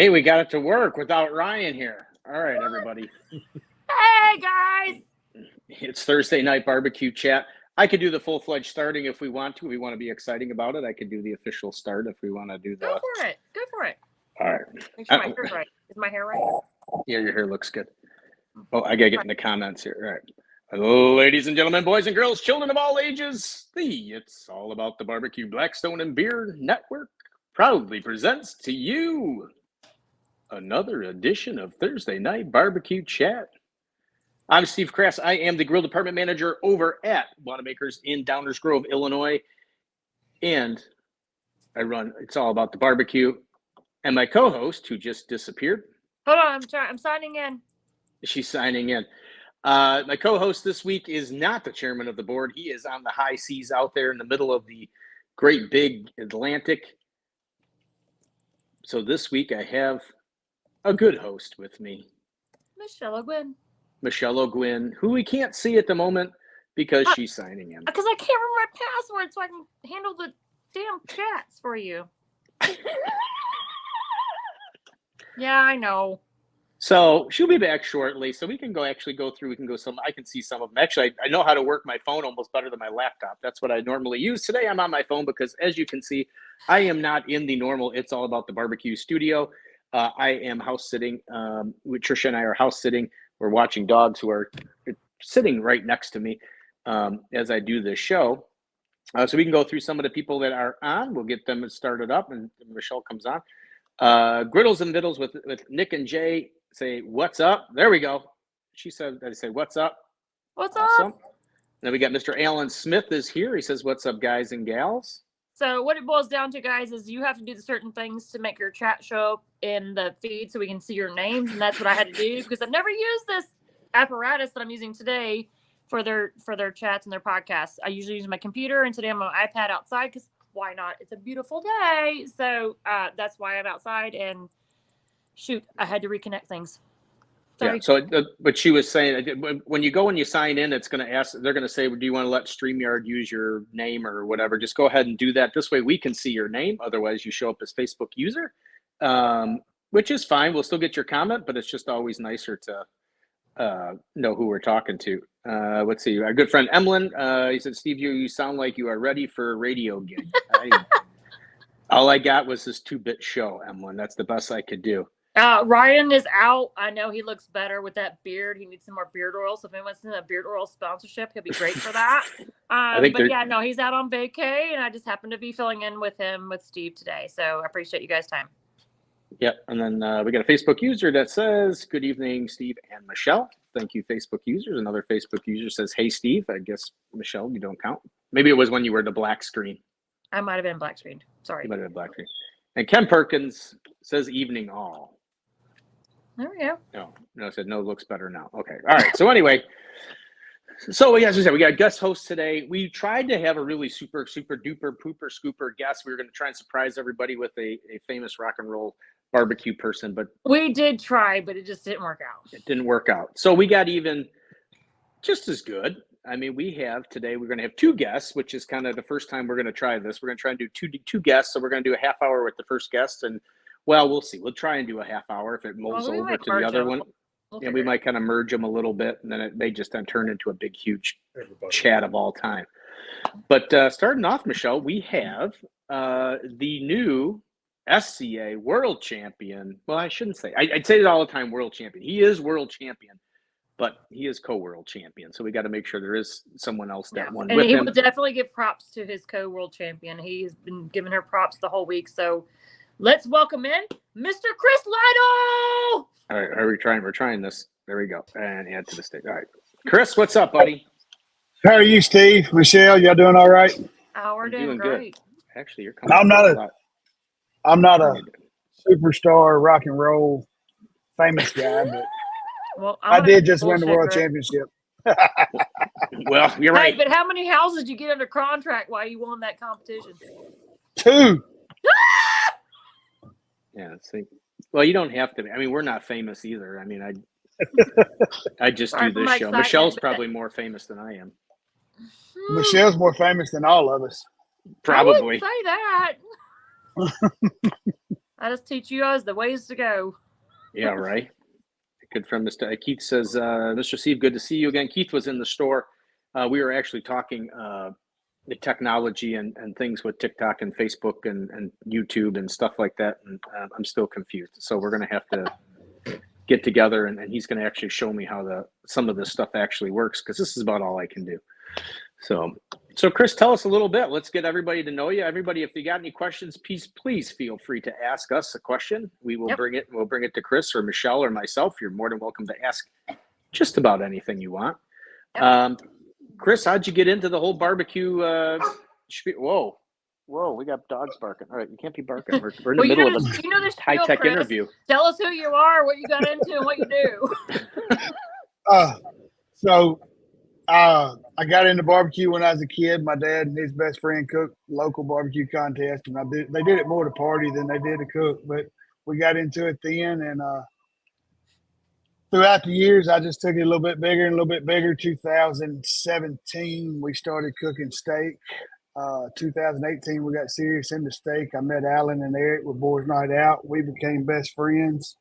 Hey, we got it to work without Ryan here. All right, everybody. Hey, guys. It's Thursday night barbecue chat. I could do the full-fledged starting if we want to. We want to be exciting about it. I could do the official start if we want to do the... Go for it. Go for it. All right. Make sure my hair's right. Is my hair right? Yeah, your hair looks good. Oh, I got to get in the comments here. All right. Hello, ladies and gentlemen, boys and girls, children of all ages. It's All About the Barbecue Blackstone and Beer Network proudly presents to you another edition of Thursday Night Barbecue Chat. I'm Steve Krass. I am the grill department manager over at Wanamaker's in Downers Grove, Illinois. And I run It's All About the Barbecue. And my co-host, who just disappeared. Hold on, I'm signing in. She's signing in. My co-host this week is not the chairman of the board. He is on the high seas out there in the middle of the great big Atlantic. So this week I have a good host with me. Michelle O'Gwyn, who we can't see at the moment because she's signing in. Because I can't remember my password so I can handle the damn chats for you. Yeah, I know. So she'll be back shortly. So we can go through. I can see some of them. Actually, I know how to work my phone almost better than my laptop. That's what I normally use. Today I'm on my phone because, as you can see, I am not in the normal It's All About the Barbecue studio. I am house sitting. Tricia and I are house sitting. We're watching dogs who are sitting right next to me as I do this show. So we can go through some of the people that are on. We'll get them started up, and Michelle comes on. Griddles and Viddles with Nick and Jay say, "What's up?" There we go. She said, "I say, what's up?" What's awesome. up? Then we got Mr. Alan Smith is here. He says, "What's up, guys and gals?" So what it boils down to, guys, is you have to do the certain things to make your chat show up in the feed so we can see your names, and that's what I had to do because I've never used this apparatus that I'm using today for their chats and their podcasts. I usually use my computer, and today I'm on my iPad outside because why not? It's a beautiful day, so that's why I'm outside. And shoot, I had to reconnect things. Sorry. Yeah. So, but she was saying when you go and you sign in, it's going to ask. They're going to say, "Do you want to let StreamYard use your name or whatever?" Just go ahead and do that. This way, we can see your name. Otherwise, you show up as Facebook user, which is fine. We'll still get your comment, but it's just always nicer to know who we're talking to. Let's see. Our good friend Emlyn. He said, "Steve, you sound like you are ready for a radio gig." All I got was this 2-bit show, Emlyn. That's the best I could do. Ryan is out. I know he looks better with that beard. He needs some more beard oil. So if anyone's in a beard oil sponsorship, he'll be great for that. He's out on vacay, and I just happened to be filling in with him with Steve today. So I appreciate you guys' time. Yep. And then we got a Facebook user that says, "Good evening, Steve and Michelle." Thank you, Facebook users. Another Facebook user says, "Hey, Steve." I guess, Michelle, you don't count. Maybe it was when you were the black screen. I might have been black screened. Sorry. You might have been black screen. And Ken Perkins says, "Evening all." There we go. No, I said no. Looks better now. Okay. All right. So anyway, as I said, we got guest hosts today. We tried to have a really super duper pooper scooper guest. We were going to try and surprise everybody with a famous rock and roll barbecue person, but we did try, but it just didn't work out. It didn't work out. So we got even just as good. I mean, we're going to have 2 guests, which is kind of the first time we're going to try this. We're going to try and do two guests. So we're going to do a half hour with the first guest, and well, we'll see. We'll try and do a half hour if it moves over to the other one. And we might kind of merge them a little bit, and then it may just turn into a big, huge chat of all time. But starting off, Michelle, we have the new SCA world champion. Well, I shouldn't say. I'd say it all the time, world champion. He is world champion, but he is co-world champion. So we got to make sure there is someone else that won with him. And he will definitely give props to his co-world champion. He's been giving her props the whole week. So let's welcome in Mr. Chris Lytle. All right, are we trying? We're trying this. There we go. And add to the stage. All right. Chris, what's up, buddy? How are you, Steve? Michelle, y'all doing all right? We're doing great. Good. Actually, you're coming. I'm not a superstar rock and roll famous guy, but well, I did just win the world championship. Well, you're right. Hey, but how many houses did you get under contract while you won that competition? 2. Yeah, see. Well, you don't have to be. I mean, we're not famous either. I mean, I just do this show. Michelle's probably more famous than I am. Michelle's more famous than all of us. Probably. I wouldn't say that. I just teach you guys the ways to go. Yeah, right. Good friend, Mr. Keith says, Mr. Steve, good to see you again. Keith was in the store. We were actually talking the technology and things with TikTok and Facebook and YouTube and stuff like that. And I'm still confused. So we're going to have to get together and he's going to actually show me how some of this stuff actually works, because this is about all I can do. So Chris, tell us a little bit. Let's get everybody to know you. Everybody, if you got any questions, please feel free to ask us a question. We will bring it. We'll bring it to Chris or Michelle or myself. You're more than welcome to ask just about anything you want. Chris, how'd you get into the whole barbecue? Whoa, we got dogs barking. All right, you can't be barking. We're in the middle of a high-tech interview. Tell us who you are, what you got into, and what you do. I got into barbecue when I was a kid. My dad and his best friend cooked local barbecue contest, and they did it more to party than they did to cook. But we got into it then, and throughout the years, I just took it a little bit bigger and a little bit bigger. 2017, we started cooking steak. 2018, we got serious into steak. I met Alan and Eric with Boys Night Out. We became best friends.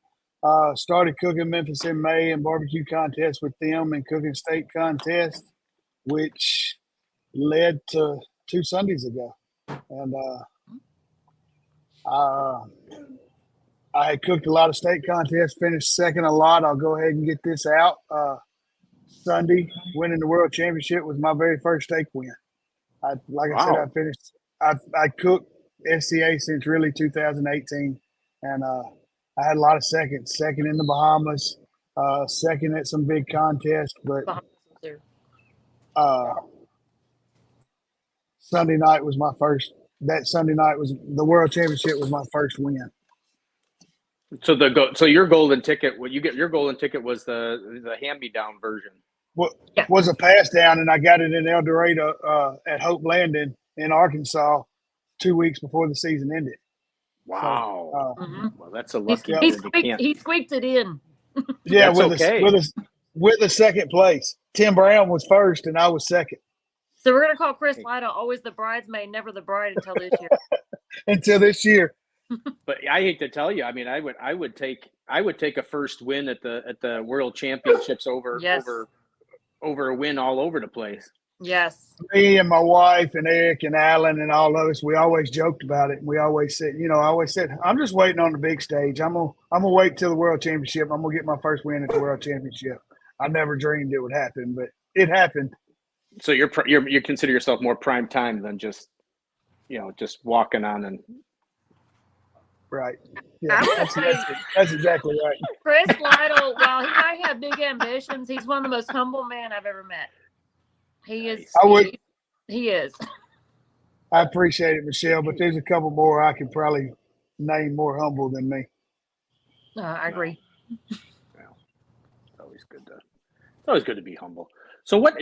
Started cooking Memphis in May and barbecue contests with them and cooking steak contest, which led to 2 Sundays ago. And I had cooked a lot of steak contests, finished second a lot. I'll go ahead and get this out. Sunday, winning the World Championship was my very first steak win. I finished. I cooked SCA since really 2018, and I had a lot of seconds. Second in the Bahamas, second at some big contests, but Sunday night was my first. That Sunday night was the World Championship was my first win. So your golden ticket, when you get your golden ticket, was the hand-me-down version. Was a pass down, and I got it in El Dorado at Hope Landing in Arkansas 2 weeks before the season ended. Wow. So, well, that's a lucky. He squeaked it in. Yeah, with a second place. Tim Brown was first, and I was second. So we're gonna call Chris Lytle always the bridesmaid, never the bride until this year. Until this year. But I hate to tell you, I mean, I would take a first win at the World Championships over a win all over the place. Yes. Me and my wife and Eric and Alan and all of us, we always joked about it. We always said, I'm just waiting on the big stage. I'm gonna wait till the World Championship. I'm gonna get my first win at the World Championship. I never dreamed it would happen, but it happened. So you consider yourself more prime time than just walking on and. Right. Yeah, that's exactly right. Chris Lytle, while he might have big ambitions, he's one of the most humble men I've ever met. He is. He is. I appreciate it, Michelle, but there's a couple more I could probably name more humble than me. I agree. Well, it's always good to be humble. So what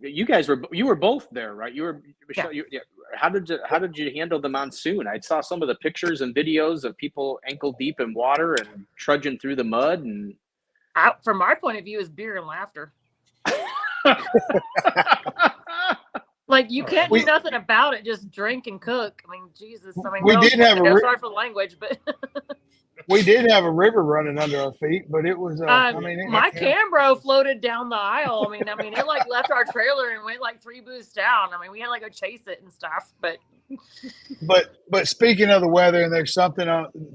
you guys were both there, right? You were Michelle. Yeah. How did you handle the monsoon? I saw some of the pictures and videos of people ankle deep in water and trudging through the mud. And from my point of view, is beer and laughter. Like you can't do nothing about it. Just drink and cook. I mean, Jesus. I mean, we did have sorry for the language, but we did have a river running under our feet, but it was. My Cambro floated down the aisle. I mean, it like left our trailer and went like 3 booths down. I mean, we had to like go chase it and stuff. But speaking of the weather, and there's something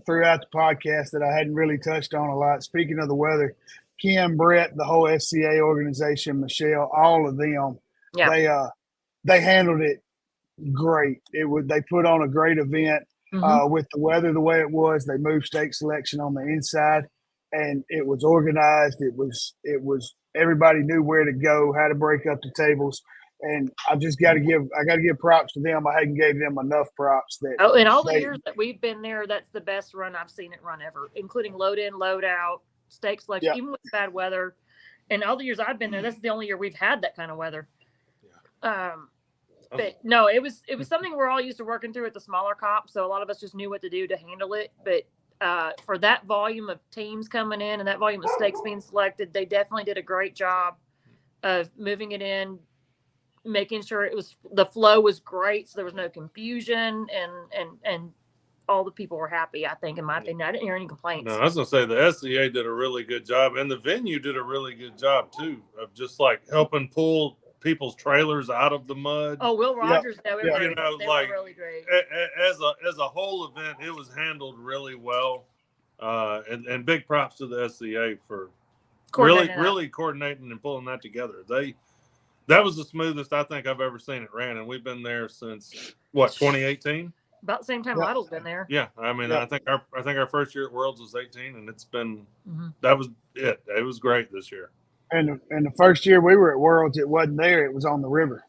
throughout the podcast that I hadn't really touched on a lot. Speaking of the weather, Kim, Brett, the whole SCA organization, Michelle, all of them, they handled it great. They put on a great event. With the weather the way it was, they moved steak selection on the inside, and it was organized. It was everybody knew where to go, how to break up the tables, and I got to give props to them. I hadn't gave them enough props. In all the years that we've been there, that's the best run I've seen it run ever, including load in, load out, steak selection, even with bad weather. And all the years I've been there, that's the only year we've had that kind of weather. But no, it was something we're all used to working through at the smaller comp, so a lot of us just knew what to do to handle it. But for that volume of teams coming in and that volume of steaks being selected, they definitely did a great job of moving it in, making sure the flow was great, so there was no confusion, and all the people were happy. I think, in my opinion, I didn't hear any complaints. No, I was gonna say the SCA did a really good job, and the venue did a really good job too of just like helping pull people's trailers out of the mud. Oh, Will Rogers, they were You know, they like were really great. As a whole event, it was handled really well, and big props to the SCA for really coordinating and pulling that together. That was the smoothest I think I've ever seen it ran, and we've been there since what, 2018. About the same time Lytle's been there. Yeah, I mean, I think our first year at Worlds was 18, and it's been that was it. It was great this year. And the first year we were at Worlds, it wasn't there. It was on the river.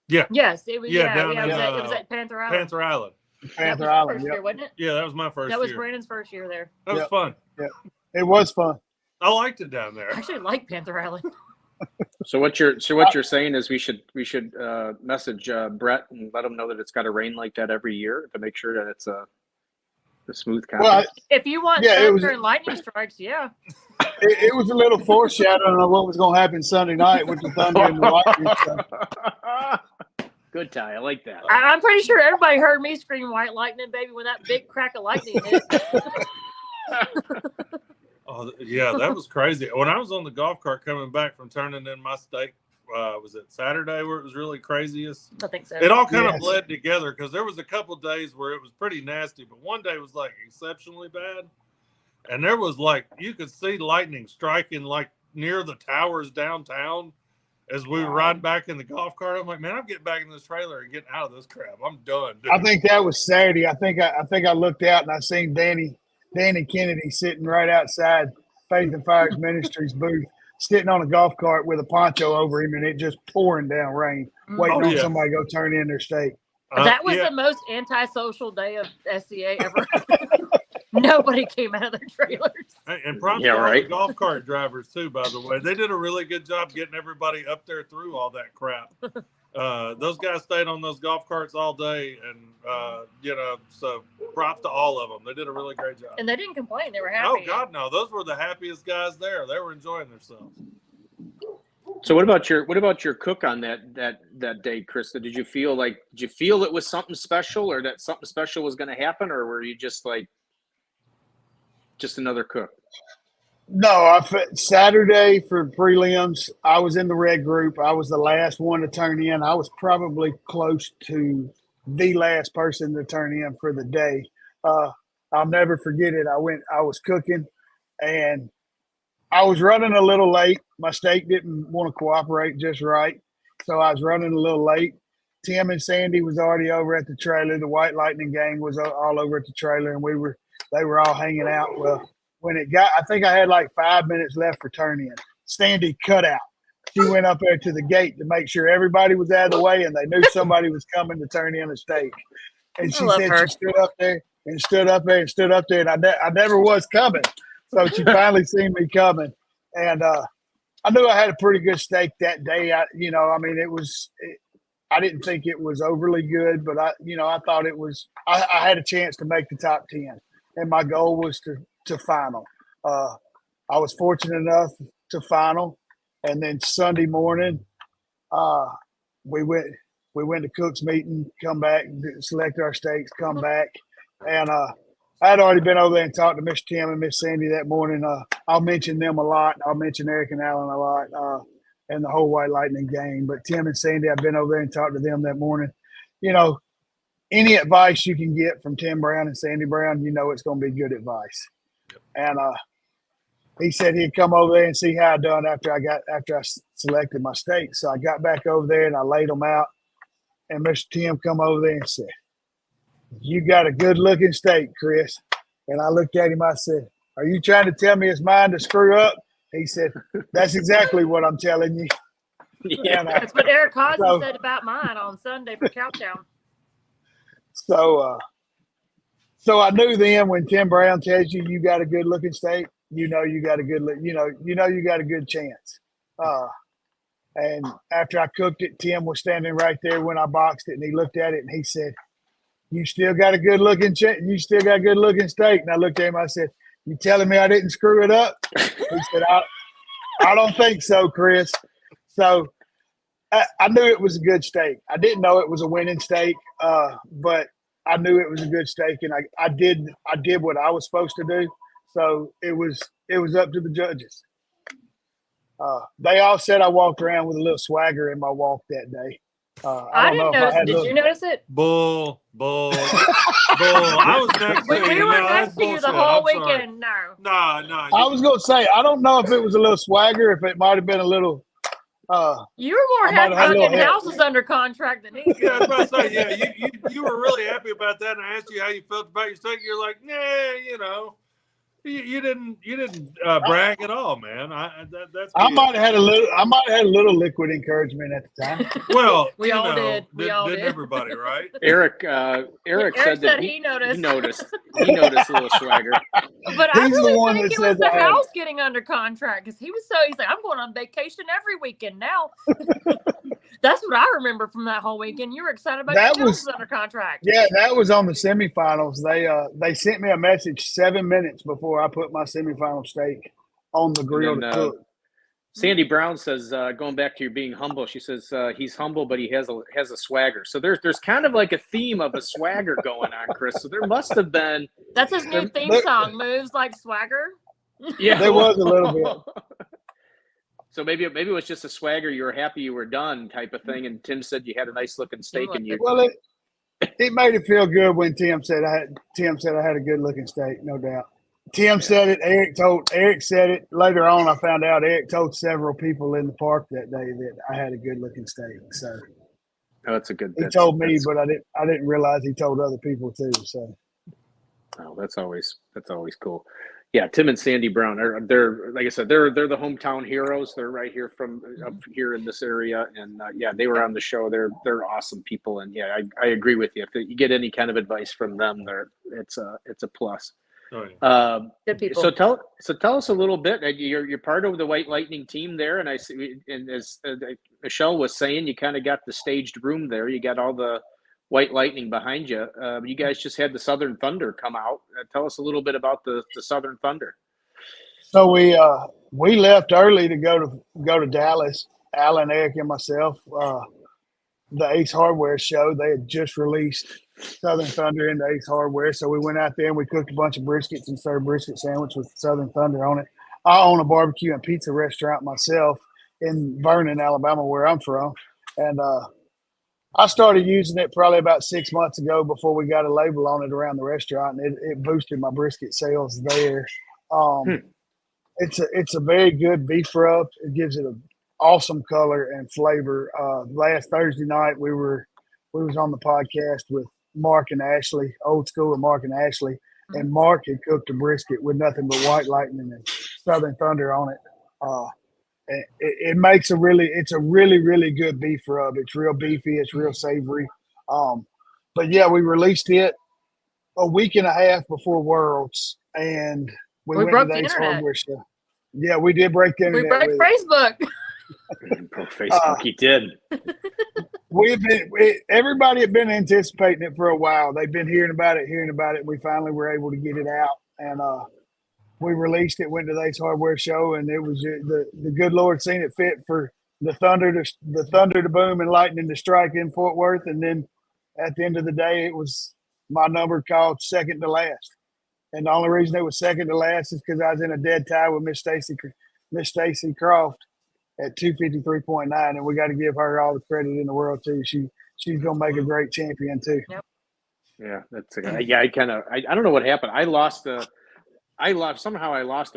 Yeah. Yes, it was. Yeah, Yeah, down it was at Panther Island. Panther Island. Panther Island. First year, wasn't it? Yeah, that was my first. That was year. Brandon's first year there. That was fun. Yeah, it was fun. I liked it down there. I actually like Panther Island. So what you're saying is we should message Brett and let him know that it's got to rain like that every year to make sure that it's a smooth contest. Well, if you want thunder and lightning strikes, yeah. It was a little foreshadowing of what was going to happen Sunday night with the thunder and the lightning stuff. Good, Ty. I like that. I'm pretty sure everybody heard me scream "White Lightning, baby" when that big crack of lightning hit. Oh yeah, that was crazy. When I was on the golf cart coming back from turning in my stake, was it Saturday where it was really craziest? I think so. It all kind of bled together because there was a couple days where it was pretty nasty, but one day was like exceptionally bad, and there was like you could see lightning striking like near the towers downtown as we were riding back in the golf cart. I'm like, man, I'm getting back in this trailer and getting out of this crap. I'm done. Dude. I think that was Saturday. I think I looked out and I seen Danny Kennedy sitting right outside Faith and Fires Ministries booth, sitting on a golf cart with a poncho over him, and it just pouring down rain, waiting on somebody to go turn in their stake. That was the most antisocial day of SCA ever. Nobody came out of their trailers. Hey, and props to all the golf cart drivers too, by the way. They did a really good job getting everybody up there through all that crap. Those guys stayed on those golf carts all day, and so props to all of them. They did a really great job. And they didn't complain; they were happy. Oh God, no! Those were the happiest guys there. They were enjoying themselves. So what about your cook on that day, Krista? Did you feel it was something special, or that something special was going to happen, or were you just like another cook? No, Saturday for prelims, I was in the red group. I was the last one to turn in. I was probably close to the last person to turn in for the day. I'll never forget it. I was cooking, and I was running a little late. My steak didn't want to cooperate just right, so I was running a little late. Tim and Sandy was already over at the trailer. The White Lightning gang was all over at the trailer, and they were all hanging out. Well, when it got, I think I had like 5 minutes left for turn in. Sandy cut out. She went up there to the gate to make sure everybody was out of the way, and they knew somebody was coming to turn in a steak. And she said she stood up there and stood up there and stood up there, and I never was coming. So she finally seen me coming, and I knew I had a pretty good steak that day. I didn't think it was overly good, but I thought it was. I had a chance to make the top 10, and my goal was to final. I was fortunate enough to final, and then Sunday morning, we went to Cook's meeting, come back, select our steaks, come back, and I had already been over there and talked to Miss Tim and Miss Sandy that morning. I'll mention them a lot. I'll mention Eric and Alan a lot, and the whole White Lightning gang. But Tim and Sandy, I've been over there and talked to them that morning. Any advice you can get from Tim Brown and Sandy Brown, it's going to be good advice. And he said he'd come over there and see how I done after I selected my steak. So I got back over there and I laid them out. And Mr. Tim come over there and said, "You got a good looking steak, Chris." And I looked at him. I said, "Are you trying to tell me it's mine to screw up?" He said, "That's exactly what I'm telling you." Yeah, and, that's what Eric Hodgson said about mine on Sunday for Cowtown. So I knew then when Tim Brown tells you got a good looking steak, you got a good you got a good chance. And after I cooked it, Tim was standing right there when I boxed it, and he looked at it and he said, "You still got a good looking steak." And I looked at him. I said, "You telling me I didn't screw it up?" He said, I don't think so, Chris." So I knew it was a good steak. I didn't know it was a winning steak, but I knew it was a good steak, and I did what I was supposed to do. So it was up to the judges. They all said I walked around with a little swagger in my walk that day. I didn't notice it. Did you notice it? Bull. I was next to you. We were No, next to you the whole weekend. No. No. I was going to say, I don't know if it was a little swagger, if it might have been a little. You were more happy about getting houses under contract than he. Yeah, I was about to say, yeah, you were really happy about that, and I asked you how you felt about your steak. You're like, nah, you know. You didn't brag at all, man. I might have had a little liquid encourement at the time. Well, we all did. Didn't everybody, right? Eric said that he noticed. He noticed a little swagger. But I really think it was the house getting under contract because he's like, I'm going on vacation every weekend now. That's what I remember from that whole weekend. You were excited about that was under contract. Yeah, that was on the semifinals. They sent me a message 7 minutes before I put my semifinal steak on the grill to cook. Sandy Brown says, going back to your being humble, she says he's humble, but he has a swagger. So there's kind of like a theme of a swagger going on, Chris. So there must have been. That's his new theme song, Moves Like Swagger. Yeah, there was a little bit. So maybe it was just a swagger. You were happy you were done type of thing. And Tim said you had a nice looking steak and you. Well, it made it feel good when Tim said I had a good looking steak, no doubt. Tim said it. Eric said it. Later on, I found out Eric told several people in the park that day that I had a good looking steak. So that's a good. He told me, but I didn't realize he told other people too. So. Oh, that's always cool. Yeah, Tim and Sandy Brown they're like I said, they're the hometown heroes. They're right here from up here in this area, and they were on the show. They're awesome people, and I agree with you. If you get any kind of advice from them, it's a plus. Oh, yeah. Good people. So tell us a little bit. You're part of the White Lightning team there, and I see, and as Michelle was saying, you kind of got the staged room there. You got all the White Lightning behind you. You guys just had the Southern Thunder come out. Tell us a little bit about the Southern Thunder. So we left early to go to Dallas. Alan, Eric, and myself. The Ace Hardware show. They had just released Southern Thunder into Ace Hardware, so we went out there and we cooked a bunch of briskets and served brisket sandwich with Southern Thunder on it. I own a barbecue and pizza restaurant myself in Vernon, Alabama, where I'm from, and I started using it probably about 6 months ago before we got a label on it around the restaurant, and it boosted my brisket sales there. It's a very good beef rub. It gives it an awesome color and flavor. Last Thursday night we was on the podcast with Mark and Ashley, Old School with Mark and Ashley, and Mark had cooked a brisket with nothing but White Lightning and Southern Thunder on it. It makes it's a really, really good beef rub. It's real beefy. It's real savory. But yeah, we released it a week and a half before Worlds, and we went to the Ace Hardware show. Yeah, we did break the internet. We broke Facebook. Broke Facebook. He did. Everybody had been anticipating it for a while. They've been hearing about it. We finally were able to get it out, and we released it. Went to the Ace Hardware show, and it was the good Lord seen it fit for the thunder to boom and lightning to strike in Fort Worth. And then at the end of the day, it was my number called second to last. And the only reason it was second to last is because I was in a dead tie with Miss Stacy Croft at 253.9, and we got to give her all the credit in the world too. She's gonna make a great champion too. Yep. Yeah, I don't know what happened. I lost the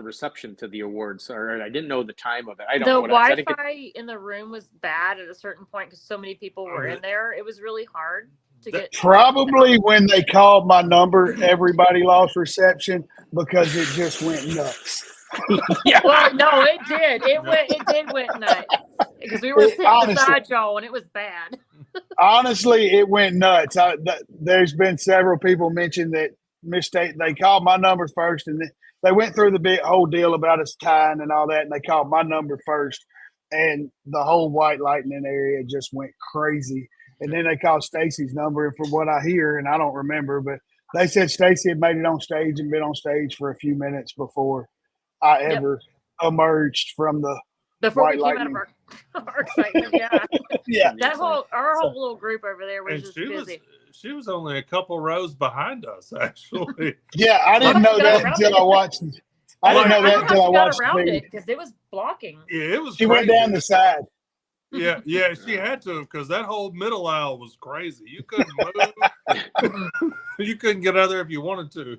reception to the awards, or I didn't know the time of it. I don't know. The Wi-Fi in the room was bad at a certain point because so many people were in there. It was really hard to get. Probably when they called my number, everybody lost reception because it just went nuts. Yeah. Well, no, it did. It did went nuts because we were sitting beside y'all and it was bad. Honestly, it went nuts. There's been several people mention that they called my number first, and they went through the whole deal about us tying and all that, and they called my number first, and the whole White Lightning area just went crazy. And then they called Stacy's number, and from what I hear, and I don't remember, but they said Stacy had made it on stage and been on stage for a few minutes before I ever emerged from the before White we Lightning. came out of our excitement. Yeah, yeah. Our whole little group over there was just busy. she was only a couple rows behind us, actually. Yeah, I didn't know that until I watched. I didn't know that until I watched. Around it because it was blocking. Yeah, it was. She went down the side. Yeah, she had to because that whole middle aisle was crazy. You couldn't move. You couldn't get out there if you wanted to.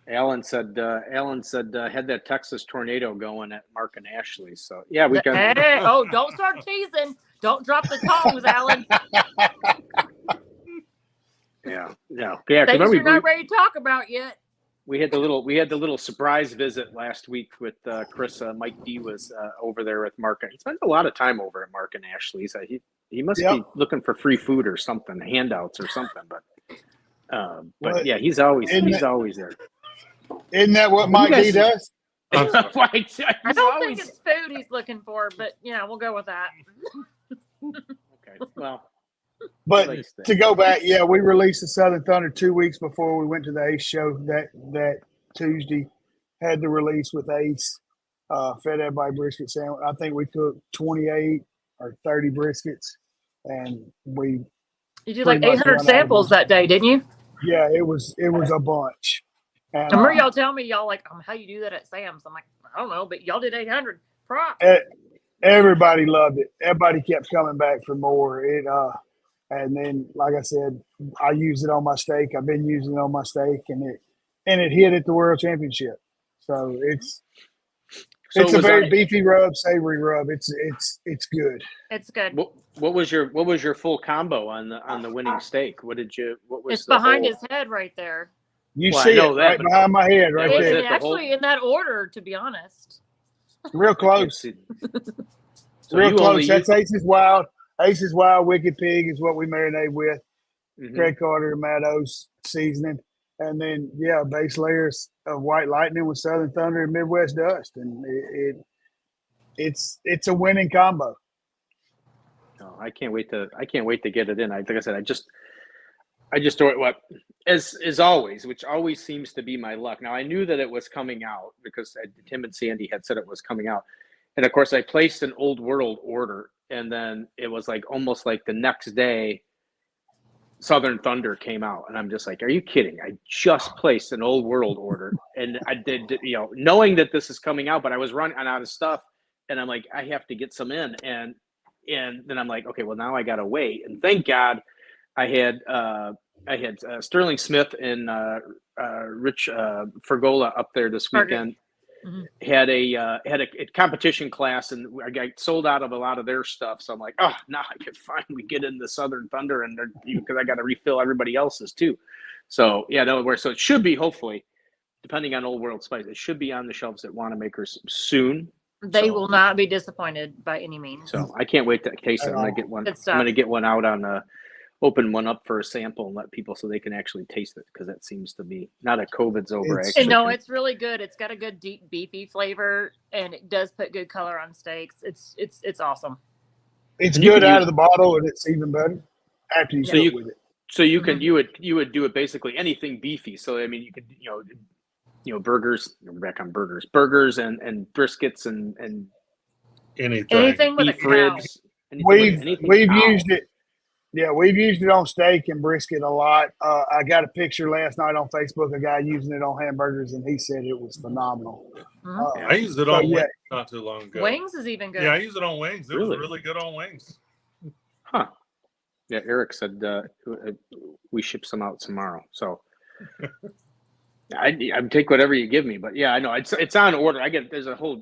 Alan said had that Texas tornado going at Mark and Ashley. So yeah, we can. Hey, don't start teasing. Don't drop the tongs, Alan. Yeah. Things you're not ready to talk about yet. We had the little surprise visit last week with Chris. Mike D was over there with Mark. He spent a lot of time over at Mark and Ashley's. He must be looking for free food or something, handouts or something. But yeah, he's always there. Isn't that what Mike D does? I don't think it's food he's looking for, but yeah, we'll go with that. Okay, well. But to go back, yeah, we released the Southern Thunder 2 weeks before we went to the Ace show. That Tuesday had the release with Ace. Fed everybody brisket sandwich. I think we cooked 28 or 30 briskets, and we. You did like 800 samples that day, didn't you? Yeah, it was a bunch. And, I remember y'all telling me y'all like, how you do that at Sam's? I'm like, I don't know, but y'all did 800. Props. Everybody loved it. Everybody kept coming back for more. And then, like I said, I use it on my steak. I've been using it on my steak, and it hit at the World Championship. So it's a very beefy rub, savory rub. It's good. It's good. What was your full combo on the winning steak? What was it's behind his head right there. You see it right behind my head right there. Actually, in that order, to be honest. Real close. Real close. That's Ace's Wild. Ace's Wild Wicked Pig is what we marinate with. Mm-hmm. Craig Carter, Matos seasoning. And then, base layers of White Lightning with Southern Thunder and Midwest Dust. And it's a winning combo. Oh, I can't wait to get it in. Like I said, I just do it as always, which always seems to be my luck. Now I knew that it was coming out because Tim and Sandy had said it was coming out. And of course I placed an Old World order, and then it was like almost like the next day Southern Thunder came out, and I'm just like, are you kidding? I just placed an Old World order, and I did, knowing that this is coming out, but I was running out of stuff, and I'm like, I have to get some in, and then I'm like, okay, well now I gotta wait, and thank God I had Sterling Smith and Rich Fergola up there this weekend. Mm-hmm. Had a competition class, and I got sold out of a lot of their stuff. So I'm like, oh, now I can finally get into Southern Thunder, and because I got to refill everybody else's too. So yeah, so it should be, hopefully, depending on Old World Spice, it should be on the shelves at Wanamaker's soon. They will not be disappointed by any means. So I can't wait to taste it. I'm gonna get one. I'm gonna get one out on open one up for a sample and let people so they can actually taste it, because that seems to be not a COVID's over. Actually, no, it's really good. It's got a good deep beefy flavor, and it does put good color on steaks. It's awesome. It's good out of the bottle, and it's even better after you cook with it. So you can you would do it basically anything beefy. So I mean, you could burgers. We're back on burgers and briskets and anything with beef ribs. We've used it. Yeah, we've used it on steak and brisket a lot. I got a picture last night on Facebook, a guy using it on hamburgers, and he said it was phenomenal. Mm-hmm. I used it on wings not too long ago. Wings is even good. Yeah, I use it on wings. It was really good on wings. Huh. Yeah, Eric said we ship some out tomorrow. So I'd take whatever you give me, but yeah, I know it's on order. I got a whole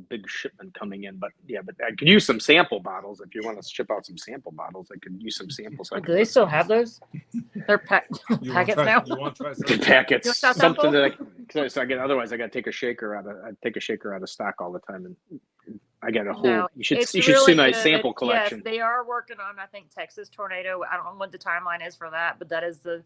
big shipment coming in, but I could use some sample bottles if you want to ship out some sample bottles. I could use some samples. Do they still have those? They're packets now. You want to try something? Packets, something that otherwise I got to take a shaker out of stock all the time, and I got a whole. No, you should see my sample collection. Yes, they are working on, I think, Texas Tornado. I don't know what the timeline is for that, but that is the.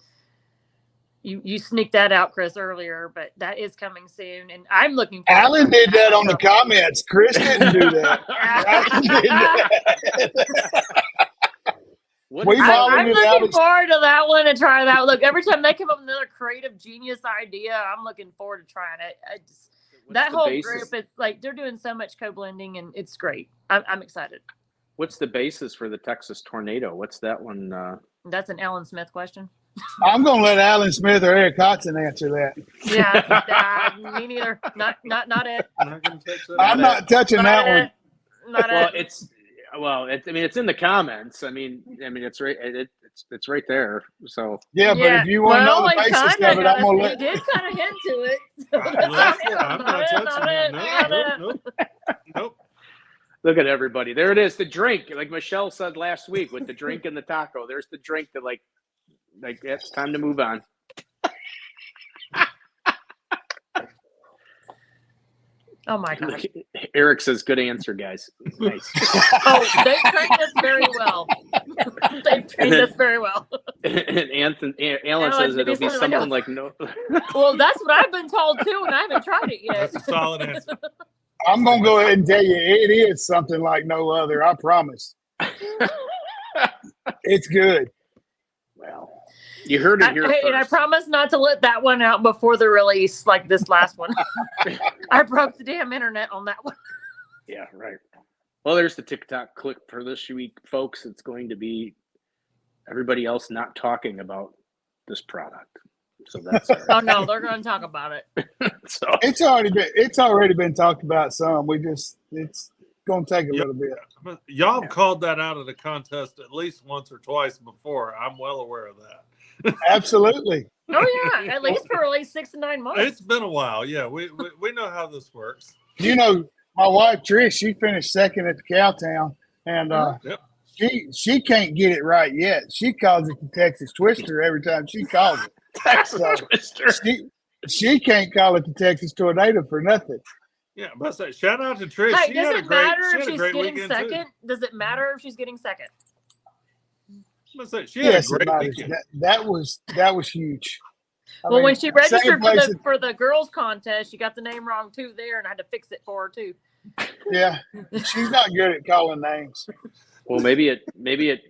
You sneaked that out, Chris, earlier, but that is coming soon, and I'm looking for Alan did that on the comments. Chris didn't do that. Alan did that. I'm looking forward to that one and trying that. Look, every time they come up with another creative genius idea, I'm looking forward to trying it. That whole group, it's like they're doing so much co-blending, and it's great. I'm excited. What's the basis for the Texas Tornado? What's that one? That's an Alan Smith question. I'm going to let Alan Smith or Eric Hodson answer that. Yeah, me neither. Not it. Not gonna touch that. I'm not touching that one. It. Not Well, it. it's in the comments. I mean, it's right. It's right there. So Yeah, but if you want to know the basis of it, I'm going to He let. did kind of hint to it. So I'm not touching that. Nope. look at everybody. There it is. The drink, like Michelle said last week, with the drink and the taco. There's the drink that like it's time to move on. Oh my gosh. Eric says, "Good answer, guys." Nice. Oh, they trained us very well. They trained us very well. And Alan says it'll be something like no. Well, that's what I've been told too, and I haven't tried it yet. That's a solid answer. I'm going to go ahead and tell you, it is something like no other. I promise. It's good. Well, you heard it here first. And I promise not to let that one out before the release, like this last one. I broke the damn internet on that one. Yeah, right. Well, there's the TikTok clip for this week, folks. It's going to be everybody else not talking about this product. So that's Oh no, they're going to talk about it. so It's already been talked about some. It's going to take a little bit. Y'all have called that out of the contest at least once or twice before. I'm well aware of that. Absolutely. Oh yeah, at least for 6 to 9 months. It's been a while. Yeah, we know how this works. You know, my wife Trish, she finished second at the Cowtown, and Yep. she can't get it right yet. She calls it the Texas Twister every time she calls it. Texas So, Twister. She can't call it the Texas Tornado for nothing. Yeah, but I say, shout out to Trish. Hey, She does had a it great, matter she if had a she's great getting weekend second? too. Does it matter if she's getting second? I say, she had Yes, a it great matters. weekend. That was huge. I Well, mean, when she registered same place for the girls contest, she got the name wrong too there, and I had to fix it for her too. yeah, she's not good at calling names. Well, maybe it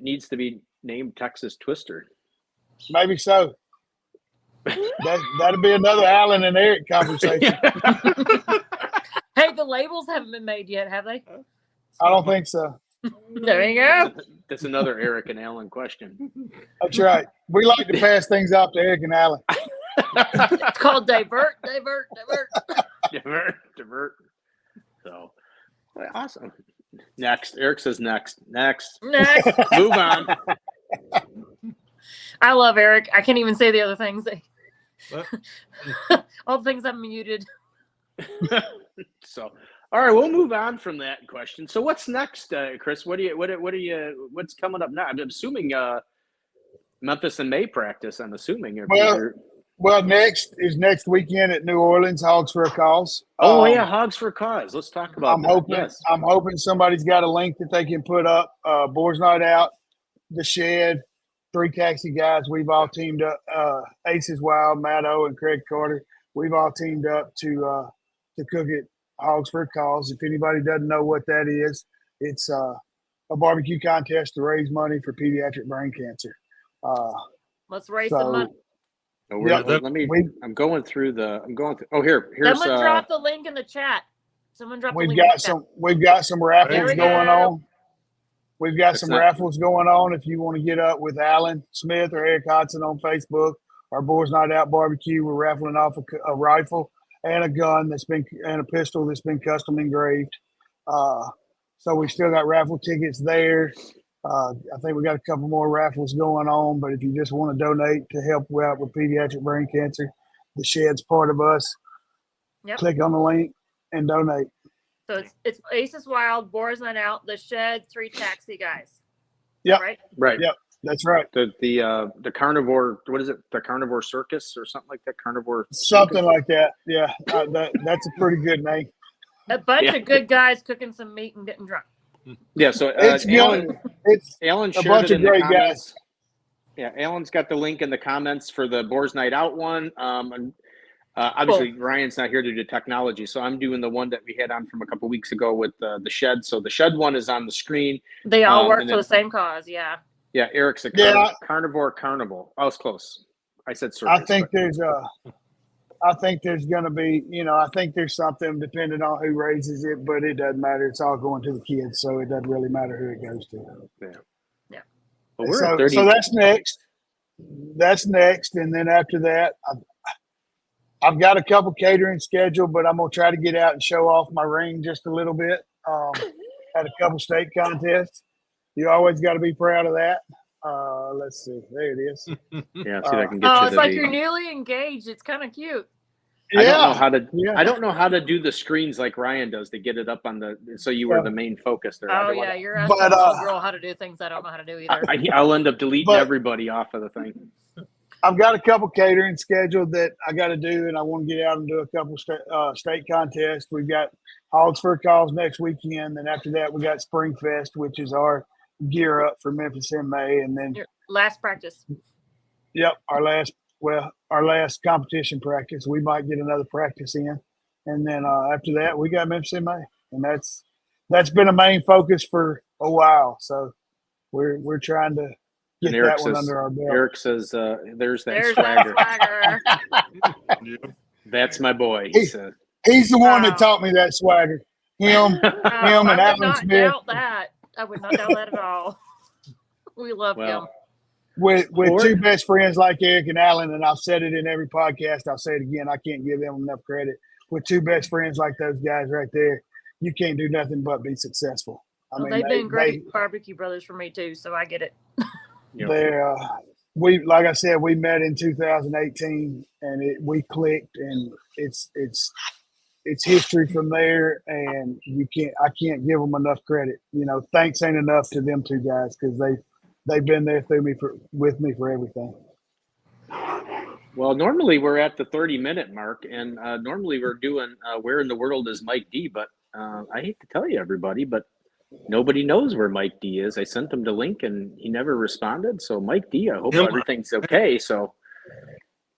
needs to be named Texas Twister. Maybe so. That'll be another Alan and Eric conversation. Hey, the labels haven't been made yet, have they? I don't think so. There you go. That's another Eric and Alan question. That's right. We like to pass things off to Eric and Alan. It's called divert. Divert. So awesome. Next. Eric says next. Next. Move on. I love Eric. I can't even say the other things. What? All the things I'm muted. So, all right, we'll move on from that question. So, what's next, Chris? What's coming up now? I'm assuming Memphis and May practice. I'm assuming. Well, next weekend at New Orleans, Hogs for a Cause. Oh yeah, Hogs for a Cause. Let's talk about that. I'm hoping somebody's got a link that they can put up. Boys Night Out, the Shed, 3 taxi guys. We've all teamed up. Aces Wild, Matt O, and Craig Carter. We've all teamed up to cook at Hogs for a Cause. If anybody doesn't know what that is, it's a barbecue contest to raise money for pediatric brain cancer. Let's raise some money. I'm going through. Oh, here's. Someone drop the link in the chat. Someone drop the link. We've got some raffles going on. We've got That's some not- raffles going on. If you want to get up with Alan Smith or Eric Hodson on Facebook, our Boys Night Out Barbecue, we're raffling off a rifle and a gun and a pistol that's been custom engraved. So we still got raffle tickets there. I think we got a couple more raffles going on, but if you just want to donate to help out with pediatric brain cancer, the Shed's part of us. Yep. Click on the link and donate. So it's Aces Wild, Boars Night Out, the Shed, 3 taxi guys. Yep. Right. Yep. That's right. The carnivore. What is it? The carnivore circus or something like that. Carnivore. Something like that. Yeah. That's a pretty good name. A bunch of good guys cooking some meat and getting drunk. Yeah. So It's Alan a shared bunch it of in the great comments. guys. Yeah, Alan's got the link in the comments for the Boars Night Out one. And obviously Ryan's not here to do technology, so I'm doing the one that we had on from a couple weeks ago with the Shed. So the Shed one is on the screen. They all work and for then- the same cause. Yeah. Yeah, Eric's a carnivore carnival. I was close. I said circus. I think there's going to be, I think there's something depending on who raises it, but it doesn't matter. It's all going to the kids, so it doesn't really matter who it goes to. But we're so, at 30. so that's next. That's next, and then after that, I've got a couple catering scheduled, but I'm gonna try to get out and show off my ring just a little bit. Had a couple state contests. You always got to be proud of that. Let's see, there it is. Yeah, see if I can get Oh, you it's to like the. you're newly engaged. It's kind of cute. I don't know how to. Yeah. I don't know how to do the screens like Ryan does to get it up on the. So you were the main focus there. Oh, yeah. You're asking But, a little girl how to do things I don't know how to do either. I'll end up deleting But- everybody off of the thing. I've got a couple catering scheduled that I got to do, and I want to get out and do a couple state contests. We've got Hogs for Calls next weekend, and after that, we got Spring Fest, which is our gear up for Memphis in May, and then Your last practice. yep, our last competition practice. We might get another practice in, and then after that, we got Memphis in May, and that's been a main focus for a while. So we're trying to get that one under our belt. Eric says, "There's that There's swagger. that swagger. Yep. That's my boy." He said. He's the one Wow. that taught me that swagger. Him and I would Alan not Smith. doubt that. I would not doubt that at all. We love him. Well, With Or- two best friends like Eric and Alan, and I've said it in every podcast, I'll say it again, I can't give them enough credit. With two best friends like those guys right there, you can't do nothing but be successful. I mean, they've been great barbecue brothers for me too, so I get it. They're we like I said, we met in 2018, and we clicked, and it's history from there. And I can't give them enough credit. You know, thanks ain't enough to them two guys because they've been there with me for everything. Well, normally we're at the 30-minute mark, and normally we're doing "Where in the World is Mike D?" But I hate to tell you, everybody, but nobody knows where Mike D is. I sent him the link, and he never responded. So, Mike D, I hope everything's okay. So,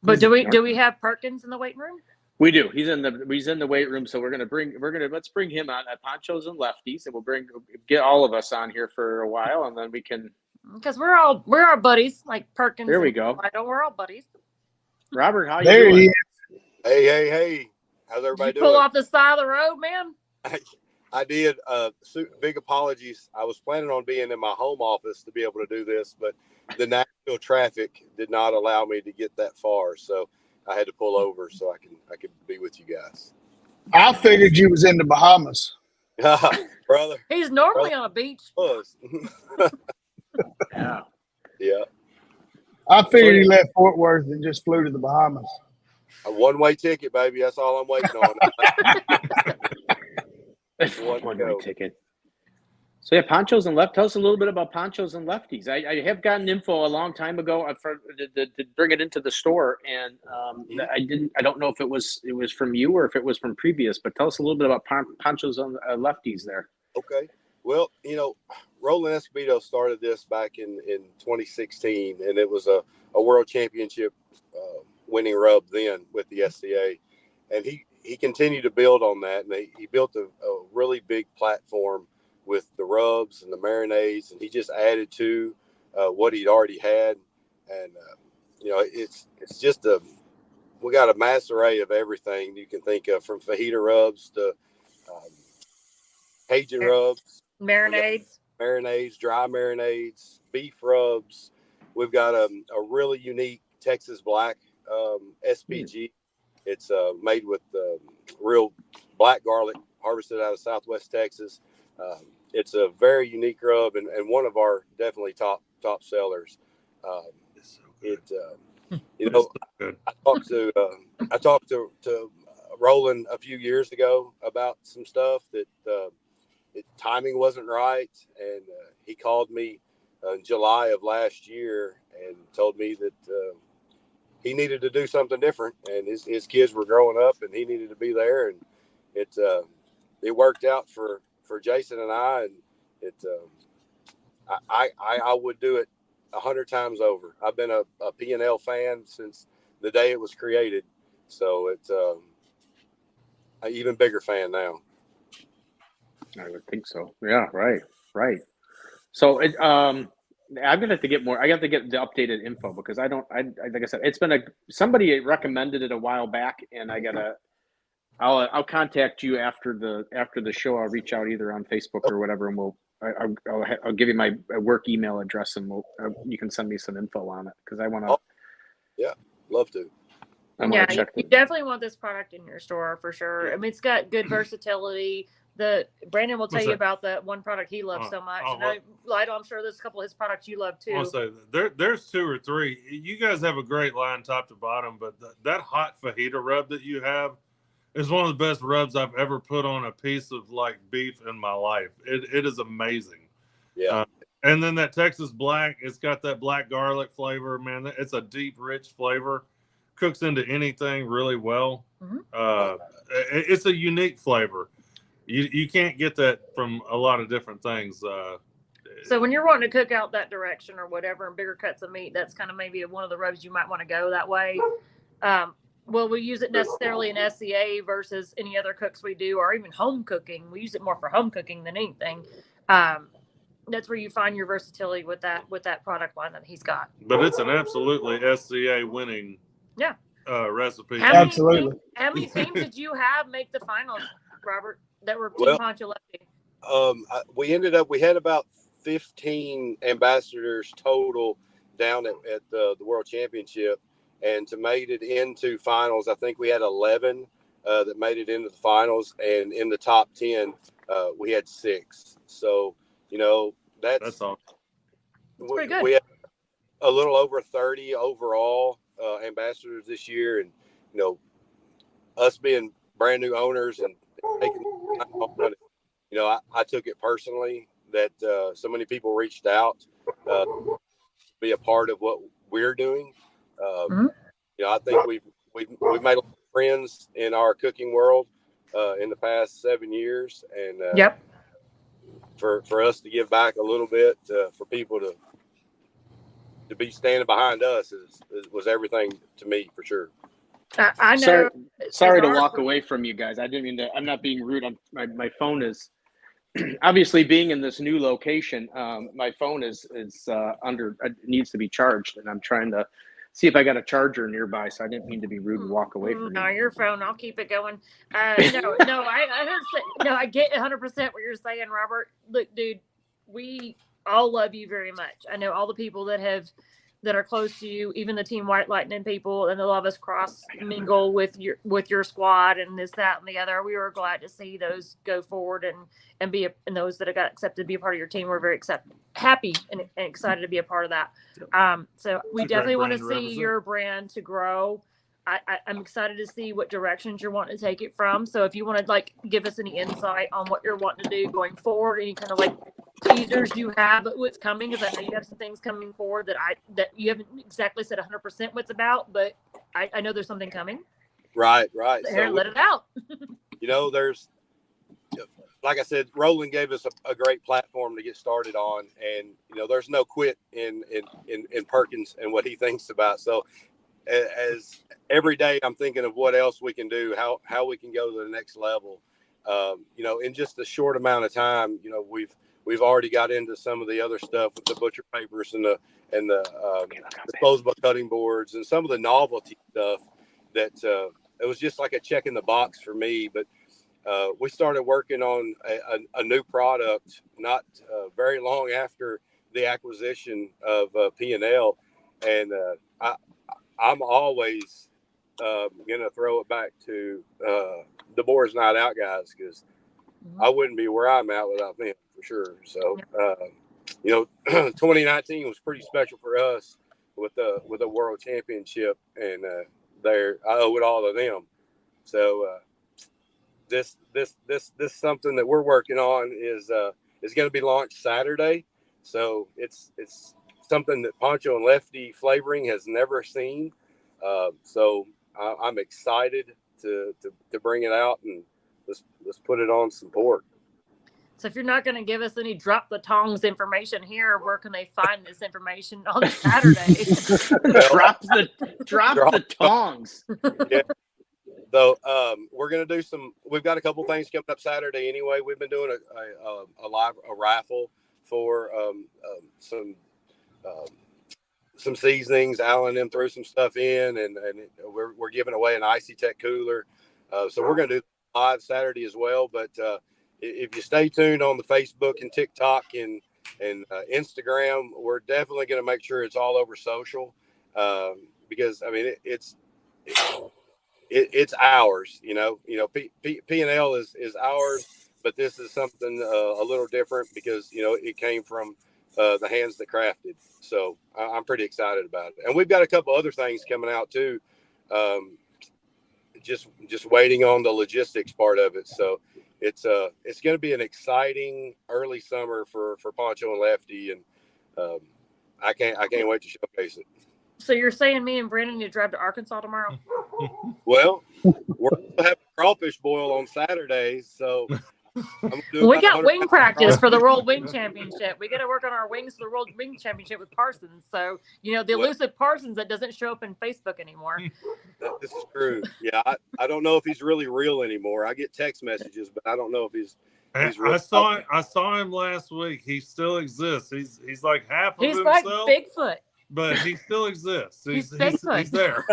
But do we have Perkins in the weight room? we do. He's in the weight room. So let's bring him on at Ponchos and Lefties, and get all of us on here for a while, and then we can. Because we're all buddies, like Perkins. There we and go. Lytle, we're all buddies. Robert, how you There doing? he is. Hey. How's everybody Did you pull doing? off the side of the road, man? I did. Big apologies. I was planning on being in my home office to be able to do this, but the Nashville traffic did not allow me to get that far. So I had to pull over so I could be with you guys. I figured you was in the Bahamas. Brother. He's normally on a beach. Was. Yeah. Yeah. I figured he left Fort Worth and just flew to the Bahamas. A one-way ticket, baby. That's all I'm waiting on. One-way ticket. So yeah, Ponchos and Lefties. Tell us a little bit about Ponchos and Lefties. I have gotten info a long time ago to bring it into the store, and I don't know if it was from you or if it was from previous. But tell us a little bit about Ponchos and Lefties there. Okay. Well, Roland Escobedo started this back in 2016, and it was a world championship winning rub then with the SCA, and he continued to build on that, and he built a really big platform with the rubs and the marinades, and he just added to what he'd already had, and it's just we got a mass array of everything you can think of, from fajita rubs to Cajun rubs, Marinades. dry marinades, beef rubs. We've got a really unique Texas Black SPG. It's made with real black garlic harvested out of Southwest Texas. It's a very unique rub and one of our definitely top sellers. It's so good. Good. I talked to Roland a few years ago about some stuff that timing wasn't right, and he called me in July of last year and told me that he needed to do something different, and his kids were growing up, and he needed to be there, and it worked out for Jason and I, and I would do it 100 times over. I've been a P&L fan since the day it was created, so it's an even bigger fan now. I would think so. Yeah, right. So I'm gonna have to get more. I have to get the updated info because I like I said, it's been somebody recommended it a while back, and I'll contact you after the show. I'll reach out either on Facebook or whatever, and I'll give you my work email address, and you can send me some info on it because I want to. Oh, yeah, love to. Yeah, you definitely want this product in your store for sure. Yeah. I mean, it's got good versatility. Brandon will tell you about the one product he loves so much. Lytle, I'm sure there's a couple of his products you love too. I'll say there's 2 or 3. You guys have a great line top to bottom, but that hot fajita rub that you have is one of the best rubs I've ever put on a piece of like beef in my life. It is amazing. Yeah. And then that Texas black, it's got that black garlic flavor, man. It's a deep, rich flavor. Cooks into anything really well. Mm-hmm. It's a unique flavor. You can't get that from a lot of different things. So when you're wanting to cook out that direction or whatever and bigger cuts of meat, that's kind of maybe one of the rubs you might want to go that way. Will we use it necessarily in SCA versus any other cooks we do, or even home cooking? We use it more for home cooking than anything. That's where you find your versatility with that product line that he's got. But it's an absolutely SCA winning recipe. Absolutely. How many teams did you have make the finals, Robert, that were Team Poncho Lefty? We had about 15 ambassadors total down at the World Championship, and to made it into finals, I think we had 11 that made it into the finals, and in the top 10, we had 6. So, that's all. That's pretty good. We had a little over 30 overall ambassadors this year, and us being brand new owners and taking I took it personally that so many people reached out to be a part of what we're doing. I think we've made a lot of friends in our cooking world in the past 7 years, and for us to give back a little bit for people to be standing behind us was everything to me for sure. I know. Sorry to walk away from you guys. I didn't mean to. I'm not being rude. My phone is obviously being in this new location. My phone is needs to be charged, and I'm trying to see if I got a charger nearby. So I didn't mean to be rude and walk away from you. No, your phone. I'll keep it going. I get 100% what you're saying, Robert. Look, dude, we all love you very much. I know all the people that are close to you, even the Team White Lightning people, and they'll have us cross mingle with your squad and this, that, and the other. We were glad to see those go forward and those that have got accepted to be a part of your team. We're very happy and excited to be a part of that. So we definitely want to see your brand to grow. I'm excited to see what directions you're wanting to take it from. So if you want to give us any insight on what you're wanting to do going forward, any kind of teasers you have, but what's coming, because I know you have some things coming forward that you haven't exactly said 100% what's about, but I know there's something coming. Right. So let it out. There's, like I said, Roland gave us a great platform to get started on, and there's no quit in Perkins and what he thinks about. So as every day I'm thinking of what else we can do, how we can go to the next level. In just a short amount of time, we've already got into some of the other stuff with the butcher papers and the disposable cutting boards and some of the novelty stuff that it was just like a check in the box for me. But we started working on a new product not very long after the acquisition of P&L, and I'm always going to throw it back to the Boys Night Out guys, because I wouldn't be where I'm at without them, for sure. So, 2019 was pretty special for us with the World Championship, and I owe it all to them. So, this something that we're working on is going to be launched Saturday. So it's something that Poncho and Lefty flavoring has never seen. So I'm excited to bring it out, and let's put it on some pork. So if you're not going to give us any drop the tongs information here, where can they find this information on Saturday? drop the tongs. Yeah. So we're going to do we've got a couple things coming up Saturday anyway. We've been doing a raffle for some seasonings. Alan and threw some stuff in, and we're giving away an Icy Tech cooler. So we're going to do live Saturday as well. But if you stay tuned on the Facebook and TikTok and Instagram, we're definitely going to make sure it's all over social, because I mean it's ours. P&L is ours, but this is something a little different because it came from the hands that crafted. So I'm pretty excited about it, and we've got a couple other things coming out too. Just waiting on the logistics part of it. So it's going to be an exciting early summer for Poncho and Lefty, and I can't wait to showcase it. So you're saying me and Brandon need to drive to Arkansas tomorrow? Well, we're going to have a crawfish boil on Saturday, so we got wing practice for the World Wing Championship. We got to work on our wings for the World Wing Championship with Parsons. So, the elusive Parsons that doesn't show up in Facebook anymore. This is true. Yeah, I don't know if he's really real anymore. I get text messages, but I don't know if he's real. I saw him last week. He still exists. He's like half of himself. He's like Bigfoot. But he still exists. He's there.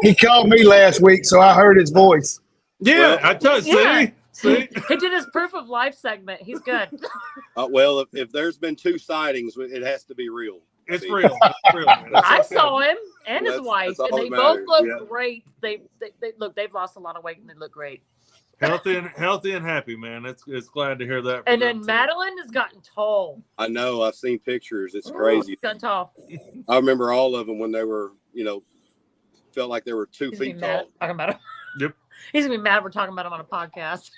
He called me last week, so I heard his voice. Yeah, I tell you. Yeah. See? He did his proof of life segment. He's good. Well, if there's been 2 sightings, it has to be real. It's real. It's real. I saw him and his wife, and they both look great. They look. They've lost a lot of weight, and they look great. Healthy and happy, man. It's glad to hear that. And then Madeline has gotten tall. I know. I've seen pictures. It's crazy. She's gotten tall. I remember all of them when they were, felt like they were 2 feet tall. Talking about him. Yep. He's gonna be mad we're talking about him on a podcast.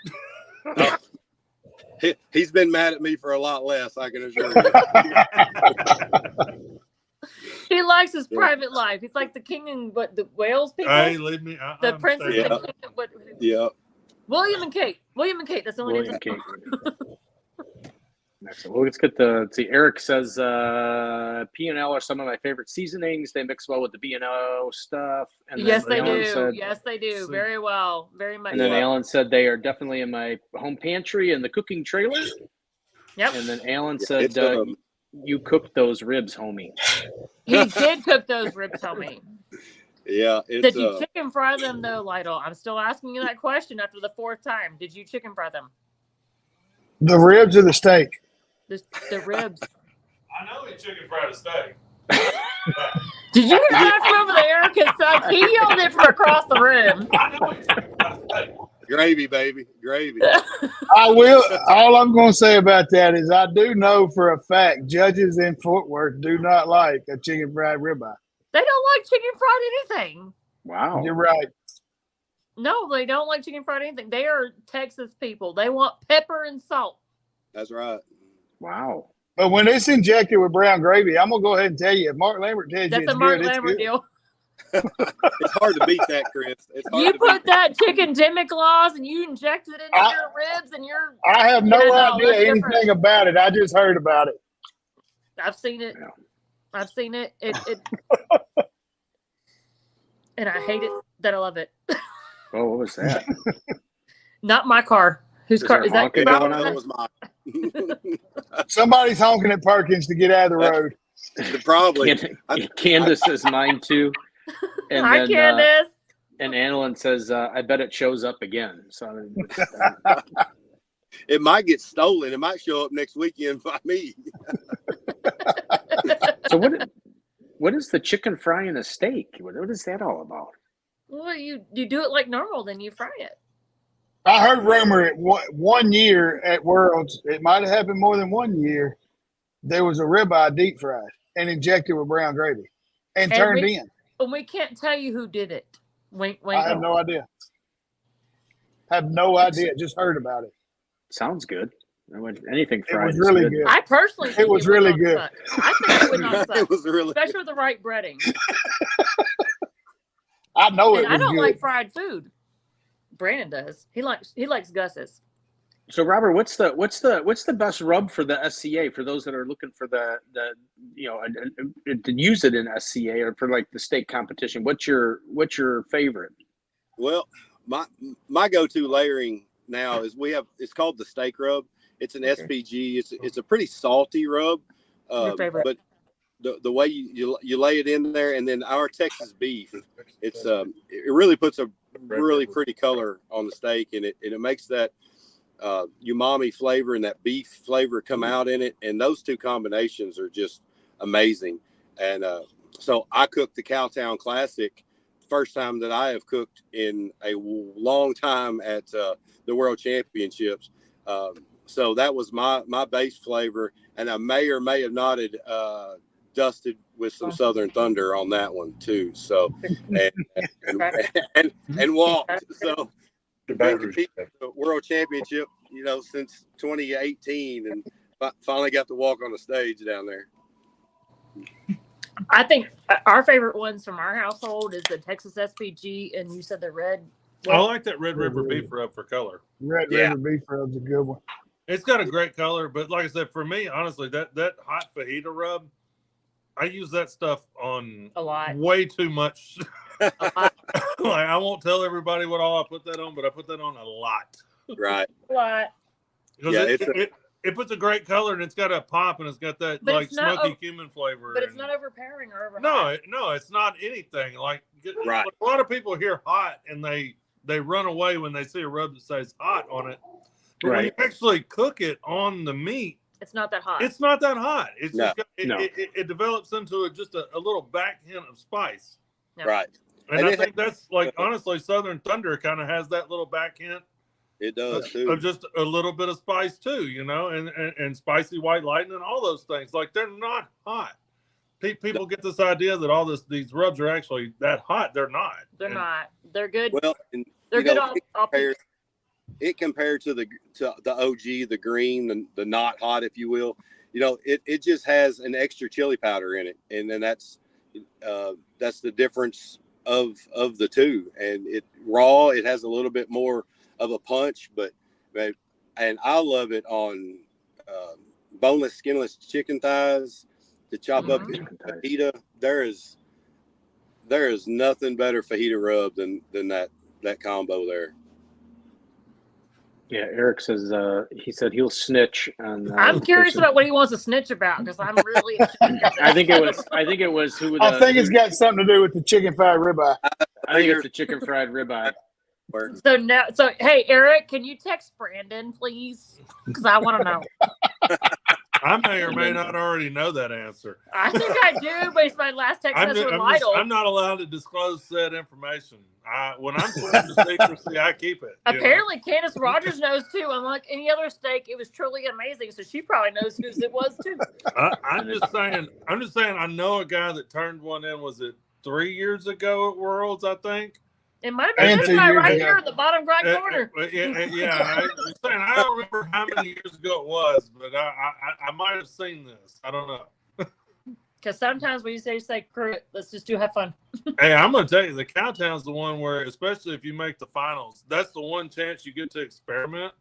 He's been mad at me for a lot less, I can assure you. He likes his private life. He's like the king in the Wales people. Hey, leave me. The princess and king of what? Yeah. William and Kate. That's the only name. Kate. Excellent. Well, let's get Eric says P&L are some of my favorite seasonings. They mix well with the B&O stuff. And yes, they do. Yes, they do. Very well. Very much. And then Alan said they are definitely in my home pantry and the cooking trailer. Yep. And then Alan said you cooked those ribs, homie. He did cook those ribs, homie. Yeah. Did you chicken fry them though, Lytle? I'm still asking you that question after the 4th time. Did you chicken fry them? The ribs or the steak? The ribs. I know he chicken fried a steak. Did you hear that from over there? Because he yelled it from across the room. I know he chicken fried a steak. Gravy, baby. Gravy. I will. All I'm going to say about that is I do know for a fact judges in Fort Worth do not like a chicken fried ribeye. They don't like chicken fried anything. Wow. You're right. No, they don't like chicken fried anything. They are Texas people. They want pepper and salt. That's right. Wow. But when it's injected with brown gravy, I'm going to go ahead and tell you, if Mark Lambert tells you it's a Mark good, Lambert deal. It's hard to beat that, Chris. You put that chicken demi-glace and you inject it into your ribs and you're... I have no idea anything about it. I just heard about it. I've seen it. Yeah. I've seen it. And I hate it that I love it. Oh, what was that? Not my car. Whose car is that? That was mine. Somebody's honking at Perkins to get out of the road. Probably. Candace says mine too. And Hi, then, Candace. And Alan says, I bet it shows up again. So it might get stolen. It might show up next weekend by me. So what is the chicken fry in a steak? What is that all about? Well, you do it like normal, then you fry it. I heard rumor one year at Worlds, it might have happened more than 1 year, there was a ribeye deep fried and injected with brown gravy and turned in. And we can't tell you who did it. Wink, wink. I have no idea. Just heard about it. Sounds good. Anything fried. It was really good. I personally think it was really good. Suck. I think it would not suck. It was really especially good. with the right breading. I know it and was I don't good. like fried food. Brandon does. He likes Gus's. So Robert, what's the best rub for the SCA for those that are looking for the to use it in SCA or for like the state competition? What's your favorite? Well, my go-to layering now is it's called the steak rub. It's an SPG. It's a pretty salty rub. Your favorite. But the way you lay it in there, and then our Texas beef, it really puts a really pretty color on the steak, and it makes that umami flavor and that beef flavor come out in it, and those two combinations are just amazing. And so I cooked the Cowtown Classic, first time that I have cooked in a long time at the World Championships. So that was my base flavor, and I may or may have not dusted with some Southern Thunder on that one too. So and walked. So been competing at the World Championship, since 2018, and finally got to walk on the stage down there. I think our favorite ones from our household is the Texas SPG, and you said the red. I like that Red River beef rub for color. Red River beef rub's a good one. It's got a great color, but like I said, for me, honestly, that hot fajita rub, I use that stuff on a lot, way too much. Like, I won't tell everybody what all I put that on, but I put that on a lot. Right. A lot. Because it puts a great color, and it's got a pop, and it's got that smoky cumin flavor. But it's not overpowering or over. No, it's not anything. Like, right. A lot of people hear hot, and they run away when they see a rub that says hot on it. But when you actually cook it on the meat, it's not that hot. It's not that hot. It's just it develops into just a little back hint of spice. Yeah. Right. And I think that's honestly, Southern Thunder kind of has that little back hint. It does too. Of just a little bit of spice too, and spicy white lightning, all those things. Like, they're not hot. People get this idea that all these rubs are actually that hot. They're not. They're not. They're good. Well, they're good. It compared to the OG, the green, the not hot, if you will. It just has an extra chili powder in it, and then that's the difference of the two. And it raw, it has a little bit more of a punch, and I love it on boneless, skinless chicken thighs to chop up in fajita. There is nothing better fajita rub than that combo there. Yeah, Eric says he said he'll snitch on. I'm curious about what he wants to snitch about, because I'm really. I think it was who. I think it's got something to do with the chicken fried ribeye. I think it's the chicken fried ribeye. So hey, Eric, can you text Brandon, please? Because I want to know. I may or may not already know that answer. I think I do, based on my last text message with Lytle. I'm not allowed to disclose said information. When I'm sworn to secrecy, I keep it. Apparently, Candace Rogers knows too. Unlike any other steak, it was truly amazing. So she probably knows whose it was too. I'm just saying. I know a guy that turned one in. Was it 3 years ago at Worlds? I think. It might have been this guy right here in the bottom right corner. Yeah. I'm saying, I don't remember how many years ago it was, but I might have seen this. I don't know. Because sometimes when you say screw it, let's just have fun. Hey, I'm going to tell you, the Cowtown's the one where, especially if you make the finals, that's the one chance you get to experiment.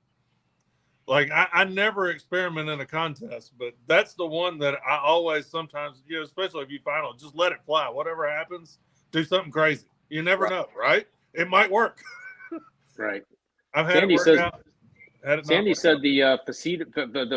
Like, I never experiment in a contest, but that's the one that I always sometimes, especially if you final, just let it fly. Whatever happens, do something crazy. You never know, right? It might work. Right. I've had Sandy said the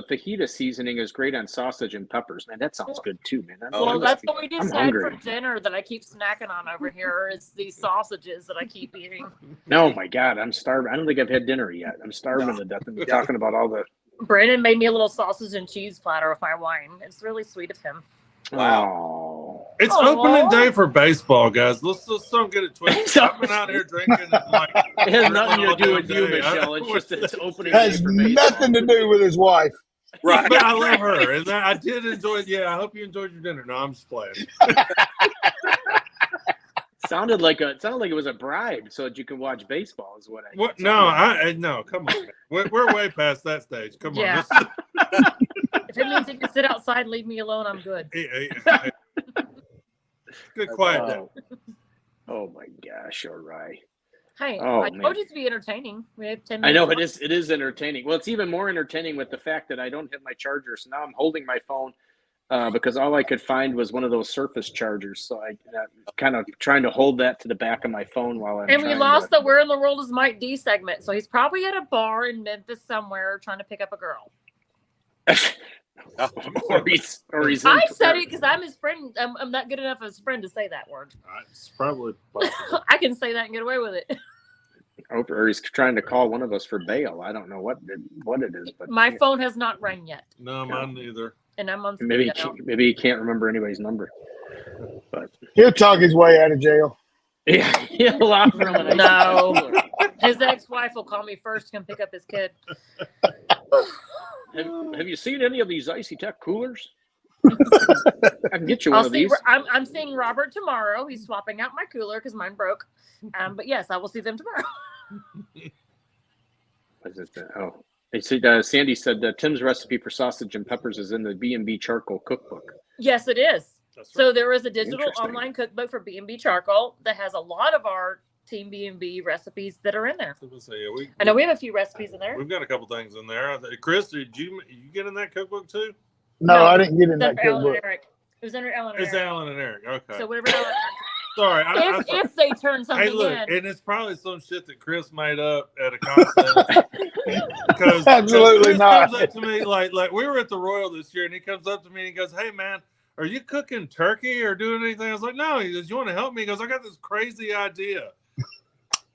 fajita seasoning is great on sausage and peppers. Man, that sounds good too, man. Well, that's what we decided for dinner that I keep snacking on over here is these sausages that I keep eating. Oh my God, I'm starving. I don't think I've had dinner yet. I'm starving to death. And talking about all the. Brandon made me a little sausage and cheese platter with my wine. It's really sweet of him. Wow. It's opening day for baseball, guys. Let's don't get it twisted. I've been out here drinking. And it has nothing to do with you, Michelle. It's opening day for baseball. It has nothing to do with his wife. Right. But I love her. And I did enjoy it. Yeah, I hope you enjoyed your dinner. No, I'm just playing. Sounded like it was a bribe so that you can watch baseball is what I what? No, come on. We're way past that stage. Come on. If it means you can sit outside and leave me alone, I'm good. Good quiet day. Oh my gosh, all right. Hey, I told you to be entertaining. We have 10 minutes. I know it is entertaining. Well, it's even more entertaining with the fact that I don't have my charger. So now I'm holding my phone because all I could find was one of those Surface chargers. So I kind of trying to hold that to the back of my phone while I'm. And we lost the "Where in the World is Mike D" segment. So he's probably at a bar in Memphis somewhere trying to pick up a girl. or he's I said it because I'm his friend. I'm not good enough as a friend to say that word. It's probably I can say that and get away with it. or he's trying to call one of us for bail. I don't know what it is, but My phone has not rang yet. No, mine neither. And I'm on maybe speed dial. maybe he can't remember anybody's number. But He'll talk his way out of jail. yeah, he'll offer him an icy No. cooler. His ex-wife will call me first to come pick up his kid. Have you seen any of these icy tech coolers? I can get you one of these. I'm seeing Robert tomorrow. He's swapping out my cooler because mine broke. But yes, I will see them tomorrow. What is it? Oh, they said, Sandy said Tim's recipe for sausage and peppers is in the B&B charcoal cookbook. Yes, it is. That's So right. there is a digital Interesting. online cookbook for B&B charcoal that has a lot of our Team B&B recipes that are in there. So, yeah, I know we have a few recipes in there. we've got a couple things in there. Chris, did you get in that cookbook too? No, I didn't get in It's that under Ellen and cookbook. Eric. It was under Ellen and It's Eric. Alan and Eric. Okay. So whatever Ellen Sorry. if they turn something Hey, look, in. and it's probably some shit that Chris made up at a contest. Because Absolutely Chris not. comes up to me like we were at the Royal this year, and he comes up to me and he goes, "Hey, man, are you cooking turkey or doing anything?" I was like, "No." He goes, "You want to help me?" He goes, "I got this crazy idea."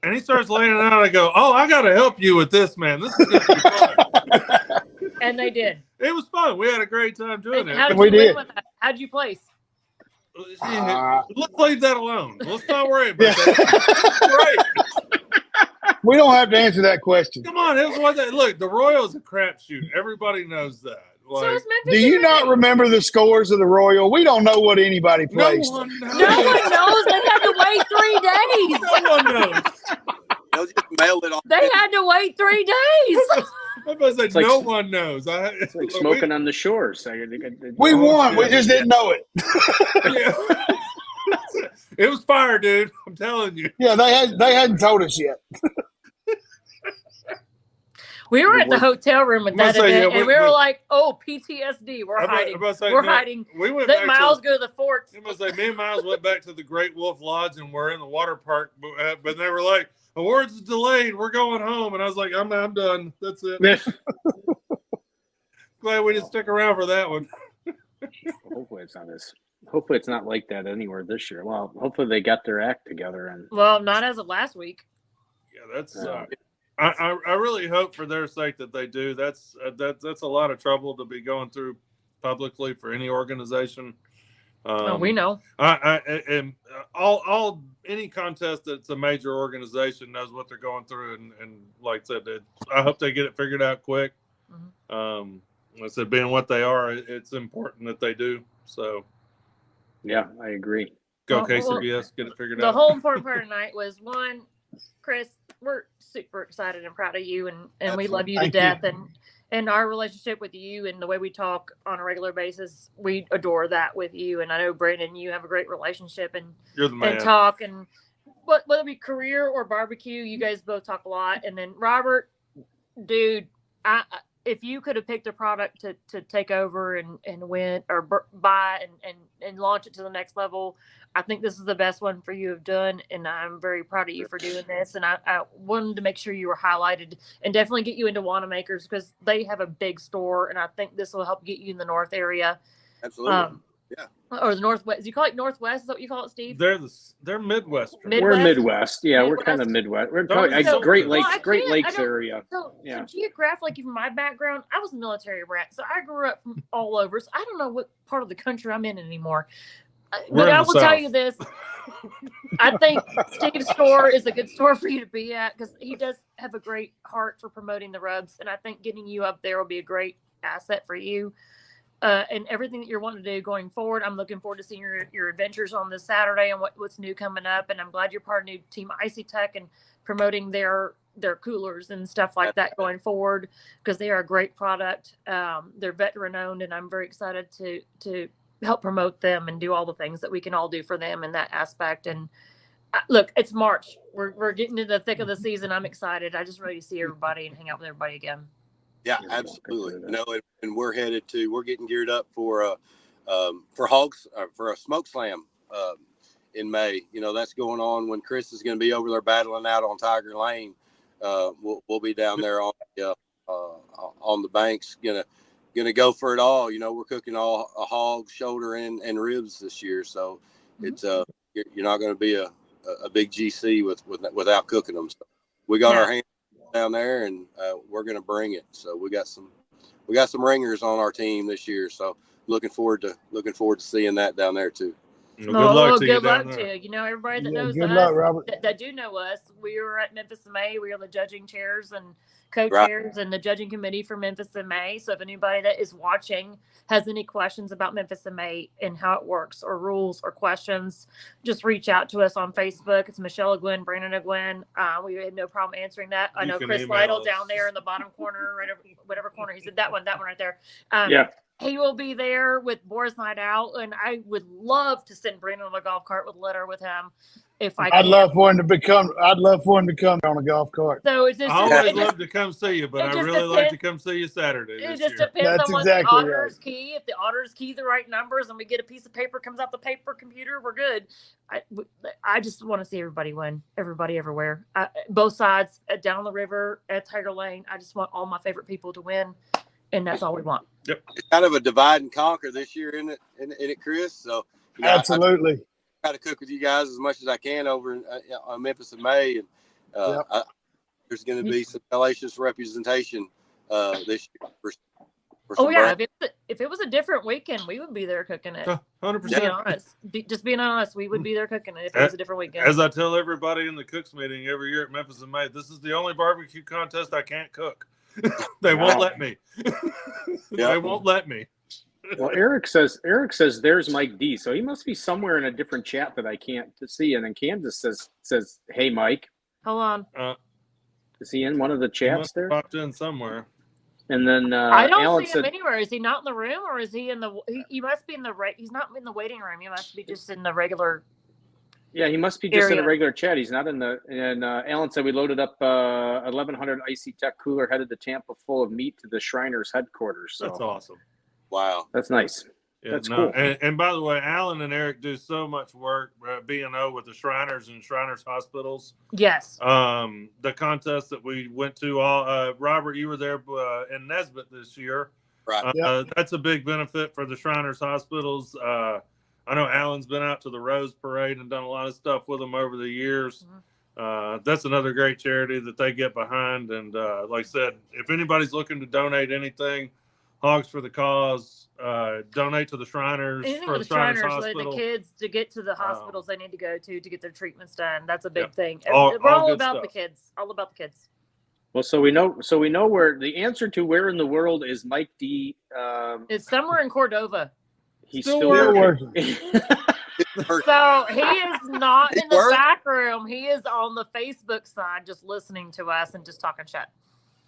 And he starts laying it out. I go, "Oh, I got to help you with this, man. This is gonna be fun." And they did. It was fun. We had a great time doing And it. how did We you win did. with that? How'd you place? Let's leave that alone. Let's not worry about that. Great. We don't have to answer that question. Come on, it was one that. Look, the Royal's a crapshoot. Everybody knows that. So Like, it's Memphis. Do you United. not remember the scores of the Royal? We don't know what anybody no placed. one knows. No one knows. They had to wait 3 days. No one knows. They'll just mail it off. They had to wait 3 days. Everybody said It's like- no one knows. It's like smoking on the shores. We Oh, won. We yeah. just didn't know it. Yeah. It was fire, dude. I'm telling you. Yeah, they hadn't told us yet. We were at the hotel room at I'm gonna that say, event, yeah, and we were like, "Oh, PTSD. We're hiding. We're hiding." We went Let back Miles to. go to the forts. I must say, me and Miles went back to the Great Wolf Lodge, and we're in the water park. But they were like, "Awards delayed. We're going home." And I was like, "I'm done. That's it." Glad we didn't stick around for that one. Hopefully it's not like that anywhere this year. Well, hopefully they got their act together and Well, not as of last week. Yeah, that's. I really hope for their sake that they do. That's a lot of trouble to be going through publicly for any organization. We know. And all any contest that's a major organization knows what they're going through, and like I said, I hope they get it figured out quick. Mm-hmm. Like I said, being what they are, it's important that they do. So, yeah, I agree. go Well, KCBS, get it figured The out. whole important part of tonight was one, Chris, we're super excited and proud of you, and we love you to Thank death, and our relationship with you and the way we talk on a regular basis, we adore that with you. And I know Brandon, you have a great relationship and You're the man. talk, and whether it be career or barbecue, you guys both talk a lot. And then Robert, dude, if you could have picked a product to take over and win or buy and launch it to the next level, I think this is the best one for you to have done. And I'm very proud of you for doing this. And I wanted to make sure you were highlighted and definitely get you into Wanamaker's because they have a big store. And I think this will help get you in the North area. Absolutely. Yeah. Or the Northwest. Do you call it Northwest? Is that what you call it, Steve? They're Midwestern. We're Midwest? Midwest. Yeah, we're Midwest? kind of Midwest. We're Don't probably so- Great well, Lakes, I Great can't- Lakes I don't- area. So Yeah. geographically, from my background, I was a military brat. So I grew up from all over. So I don't know what part of the country I'm in anymore. We're But in I the will tell South. you this. I think Steve's store is a good store for you to be at because he does have a great heart for promoting the rubs. And I think getting you up there will be a great asset for you. And everything that you're wanting to do going forward. I'm looking forward to seeing your adventures on this Saturday and what's new coming up. And I'm glad you're part of new Team Icy Tech and promoting their coolers and stuff like that going forward because they are a great product. They're veteran owned, and I'm very excited to help promote them and do all the things that we can all do for them in that aspect. And look, it's March. We're getting into the thick of the season. I'm excited. I just ready to see everybody and hang out with everybody again. Yeah, Yeah, absolutely. I can do that. And we're headed to. We're getting geared up for hogs for a smoke slam in May. That's going on when Chris is going to be over there battling out on Tiger Lane. We'll be down there on the banks. Gonna go for it all. We're cooking all a hog, shoulder, and ribs this year. So it's you're not going to be a big GC without cooking them. So we got our hands down there, and we're going to bring it. So we got some ringers on our team this year. So looking forward to seeing that down there too. Well, good luck to you. You know, everybody that knows good us, luck, Robert. that do know us, we were at Memphis in May. We were the judging chairs and co-chairs and the judging committee for Memphis in May. So if anybody that is watching has any questions about Memphis in May and how it works or rules or questions, just reach out to us on Facebook. It's Michelle Ogwin, Brandon Ogwin. We had no problem answering that. I know Chris Lytle down there in the bottom corner, right, whatever corner. He said that one right there. He will be there with Boys Night Out, and I would love to send Brandon on a golf cart with a letter with him. If I can. I'd love for him to come on a golf cart. So it's just, I always love to come see you, but I really like to come see you Saturday. It just depends on what the auditors key. If the auditors key the right numbers and we get a piece of paper comes out the paper computer, we're good. I just want to see everybody win. Everybody everywhere, both sides, down the river, at Tiger Lane. I just want all my favorite people to win, and that's all we want. Yep. It's kind of a divide and conquer this year, isn't it, Chris? So absolutely. I try to cook with you guys as much as I can over on Memphis in May, and there's going to be some hellacious representation this year. If it was a different weekend, we would be there cooking it. 100%. Being honest, just being honest, we would be there cooking it if it was a different weekend. As I tell everybody in the cooks meeting every year at Memphis in May, this is the only barbecue contest I can't cook. They won't let me. They won't let me. Well, Eric says there's Mike D. So he must be somewhere in a different chat that I can't see. And then Candace says, "Hey, Mike." Hold on. Is he in one of the chats there? Popped in somewhere. And then I don't Alan see him anywhere. Is he not in the room, or is he in the? He must be in the right. He's not in the waiting room. He must be just in the regular. Yeah, he must be just in a regular chat. He's not in the. And Alan said we loaded up 1100 Icy Tech cooler, headed to Tampa full of meat to the Shriners headquarters. So that's awesome. Wow, that's nice. Yeah, that's cool. And by the way, Alan and Eric do so much work B&O with the Shriners and Shriners hospitals. Yes. The contest that we went to, Robert, you were there in Nesbitt this year. Right. That's a big benefit for the Shriners hospitals. I know Alan's been out to the Rose Parade and done a lot of stuff with them over the years. Mm-hmm. That's another great charity that they get behind. And like I said, if anybody's looking to donate anything, Hogs for the Cause, donate to the Shriners. Anything for with the Shriners, Hospital. The kids to get to the hospitals they need to go to get their treatments done. That's a big thing. All We're all about the kids. All about the kids. Well, so we know where the answer to where in the world is Mike D. It's somewhere in Cordova. He's still working. So he is not in the back room. He is on the Facebook side, just listening to us and just talking shit.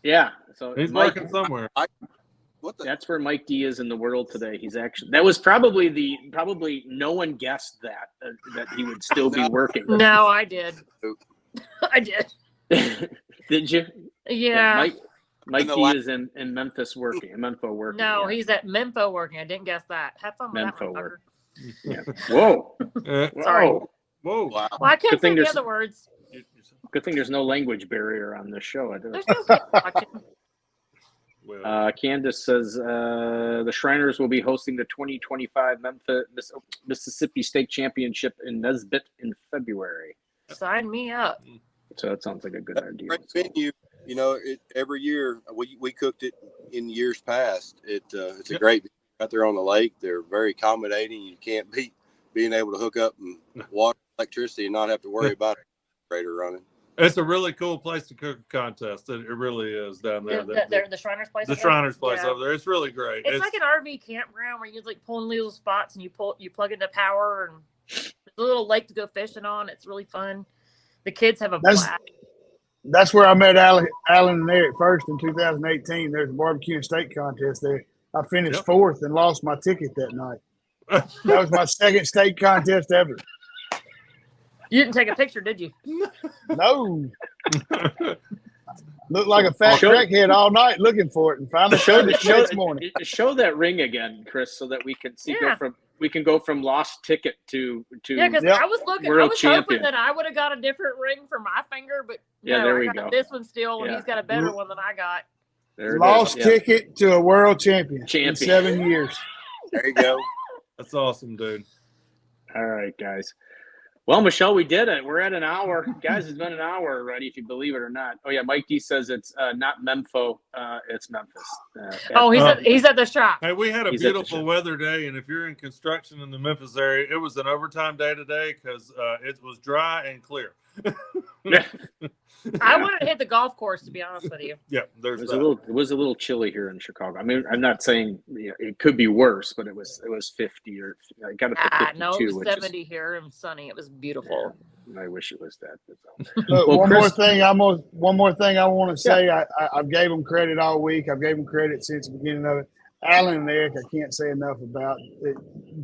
Yeah, so he's working somewhere. That's where Mike D is in the world today. He's actually that was probably no one guessed that he would still be working. No, I did. I did. Did you? Yeah. Mike D is in Memphis working. Memphis working. No, he's at Memphis working. I didn't guess that. Have fun with that one, work. Yeah. Whoa. Sorry. Whoa. Wow. Well, I couldn't say the other words. Good thing there's no language barrier on this show. There's no kids watching. Candace says the Shriners will be hosting the 2025 Mississippi State Championship in Nesbitt in February. Sign me up. So that sounds like a good idea. Great venue. You know, every year we cooked it in years past. It's a great venue out there on the lake. They're very accommodating. You can't beat being able to hook up and water, electricity, and not have to worry about a generator running. It's a really cool place to cook a contest. It really is down there. The Shriners place. The Shriners place over there. It's really great. It's like an RV campground where you like pulling little spots and you plug into power and there's a little lake to go fishing on. It's really fun. The kids have a blast. That's where I met Alan and Eric first in 2018. There's a barbecue and steak contest there. I finished fourth and lost my ticket that night. That was my second steak contest ever. You didn't take a picture, did you? No. Looked like a fat crackhead all night looking for it, and finally showed it this morning. Show that ring again, Chris, so that we can see go from lost ticket to because I was looking. I was hoping that I would have got a different ring for my finger, but there we I got this one still, and he's got a better one than I got. Lost ticket to a world champion in 7 years. There you go. That's awesome, dude. All right, guys. Well, Michelle, we did it. We're at an hour. Guys, it's been an hour already, if you believe it or not. Oh, yeah, Mike D says it's not Mempho, it's Memphis. He's at the shop. Hey, we had a He's at the beautiful shop. weather day, and if you're in construction in the Memphis area, it was an overtime day today because it was dry and clear. I wanted to hit the golf course, to be honest with you. Yeah, there's It that. was a little chilly here in Chicago. I mean, I'm not saying it could be worse, but it was 50 or I got it to 52. No, it was which 70 here and sunny. It was beautiful. Yeah, I wish it was that. Look, Well, one Chris- more thing I want to say. I've gave them credit all week. I've gave them credit since the beginning of it. Alan and Eric, I can't say enough about it.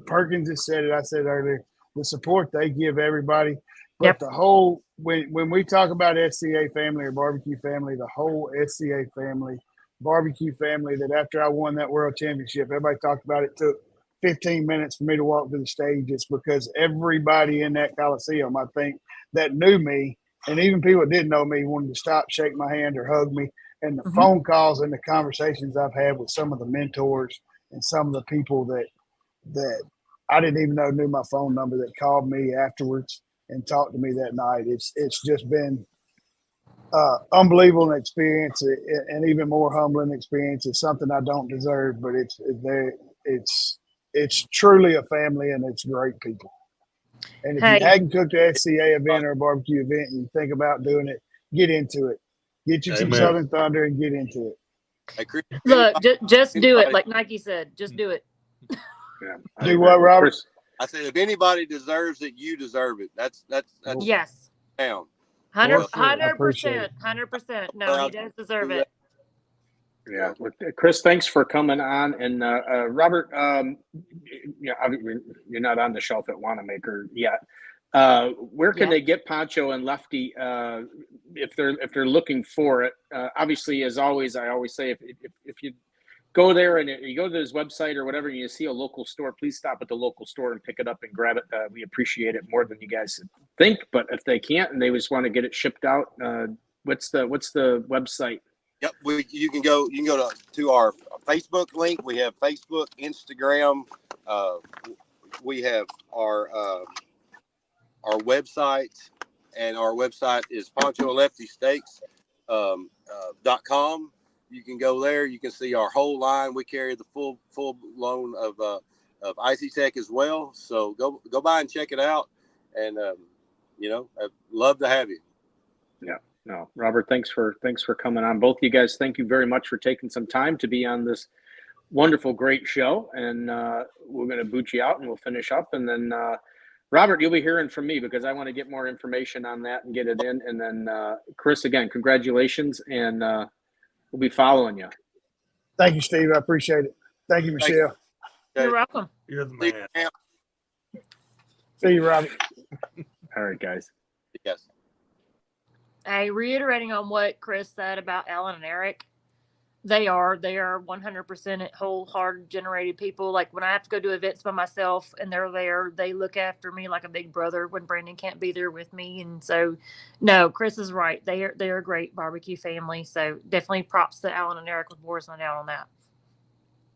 Perkins has said it. I said earlier, the support they give everybody. But the whole, when we talk about SCA family or barbecue family, the whole SCA family, barbecue family, that after I won that world championship, everybody talked about it, took 15 minutes for me to walk to the stage. It's because everybody in that Coliseum, I think, that knew me, and even people that didn't know me, wanted to stop, shake my hand, or hug me. And the phone calls and the conversations I've had with some of the mentors and some of the people that I didn't even know knew my phone number, that called me afterwards and talked to me that night. It's just been unbelievable experience, and even more humbling experience. It's something I don't deserve, but it's truly a family, and it's great people. And if you hadn't cooked an SCA event or a barbecue event and you think about doing it, get into it. Get you some Southern Thunder and get into it. Hey, Chris, Look, just do it. Like Nike said, just do it. Yeah. Do what, Robert? I said, if anybody deserves it, you deserve it. That's Yes. down. 100%. No, he does deserve it. Yeah, Chris, thanks for coming on. And Robert, you're not on the shelf at Wanamaker yet. Where can they get Poncho and Lefty if they're looking for it? Obviously, as always, I always say if you go there and you go to his website or whatever, and you see a local store, please stop at the local store and pick it up and grab it. We appreciate it more than you guys think. But if they can't and they just want to get it shipped out, what's the website? Yep, you can go to our Facebook link. We have Facebook, Instagram. We have our website, and our website is Poncho and Lefty Steaks.com. You can go there. You can see our whole line. We carry the full loan of Icy Tech as well. So go by and check it out, and I'd love to have you. Yeah. No, Robert, thanks for coming on. Both of you guys, thank you very much for taking some time to be on this wonderful, great show. And we're going to boot you out and we'll finish up. And then, Robert, you'll be hearing from me because I want to get more information on that and get it in. And then, Chris, again, congratulations. And we'll be following you. Thank you, Steve. I appreciate it. Thank you, Michelle. You're welcome. You're the man. See you, Robert. All right, guys. Yes. Hey, reiterating on what Chris said about Alan and Eric, they are 100% wholehearted generated people. Like when I have to go do events by myself and they're there, they look after me like a big brother when Brandon can't be there with me. And so, no, Chris is right. They are a great barbecue family. So definitely props to Alan and Eric with Boris and down on that.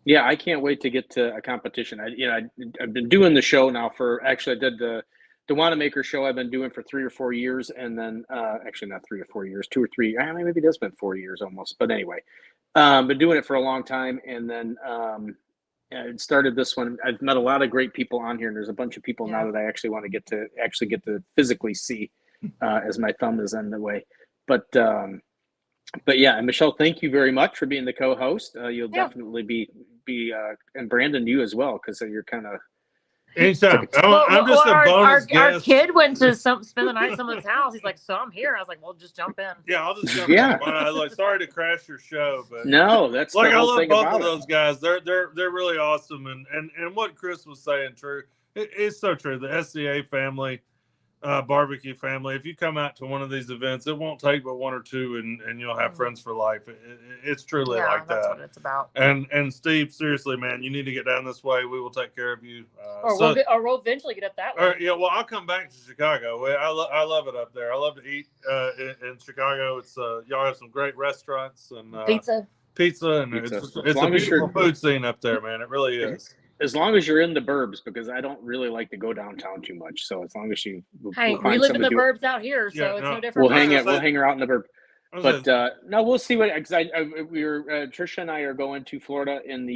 Yeah, I can't wait to get to a competition. I've been doing the show now I did the Wanamaker show I've been doing for 3 or 4 years, and then actually not 3 or 4 years, 2 or 3. Maybe it has been 4 years almost. But anyway, been doing it for a long time, and then it started this one. I've met a lot of great people on here, and there's a bunch of people now that I actually want to get to physically see, as my thumb is in the way. But yeah, and Michelle, thank you very much for being the co-host. You'll definitely be and Brandon, you as well, because you're kind of. Anytime. I'm just a bonus guest. Our kid went to spend the night at someone's house. He's like, so I'm here. I was like, well, just jump in. Yeah, I'll just jump in. Sorry to crash your show, but no, that's like the I whole love thing both about of those guys. They're really awesome, and what Chris was saying, true. It's so true. The SCA family, barbecue family. If you come out to one of these events, it won't take but 1 or 2, and you'll have friends for life. It's truly like that. That's what it's about. And Steve, seriously, man, you need to get down this way. We will take care of you. We'll eventually get up that way. Well, I'll come back to Chicago. I love it up there. I love to eat in Chicago. It's y'all have some great restaurants and pizza, and it's a beautiful food scene up there, man. It really is. as long as you're in the burbs, because I don't really like to go downtown too much. So as long as you, Hey, we'll we find live in something the to do it. burbs out here, so Yeah, it's no. no different. We'll hang her out in the burb. I was But gonna- no, we'll see what. Cause Trisha and I are going to Florida in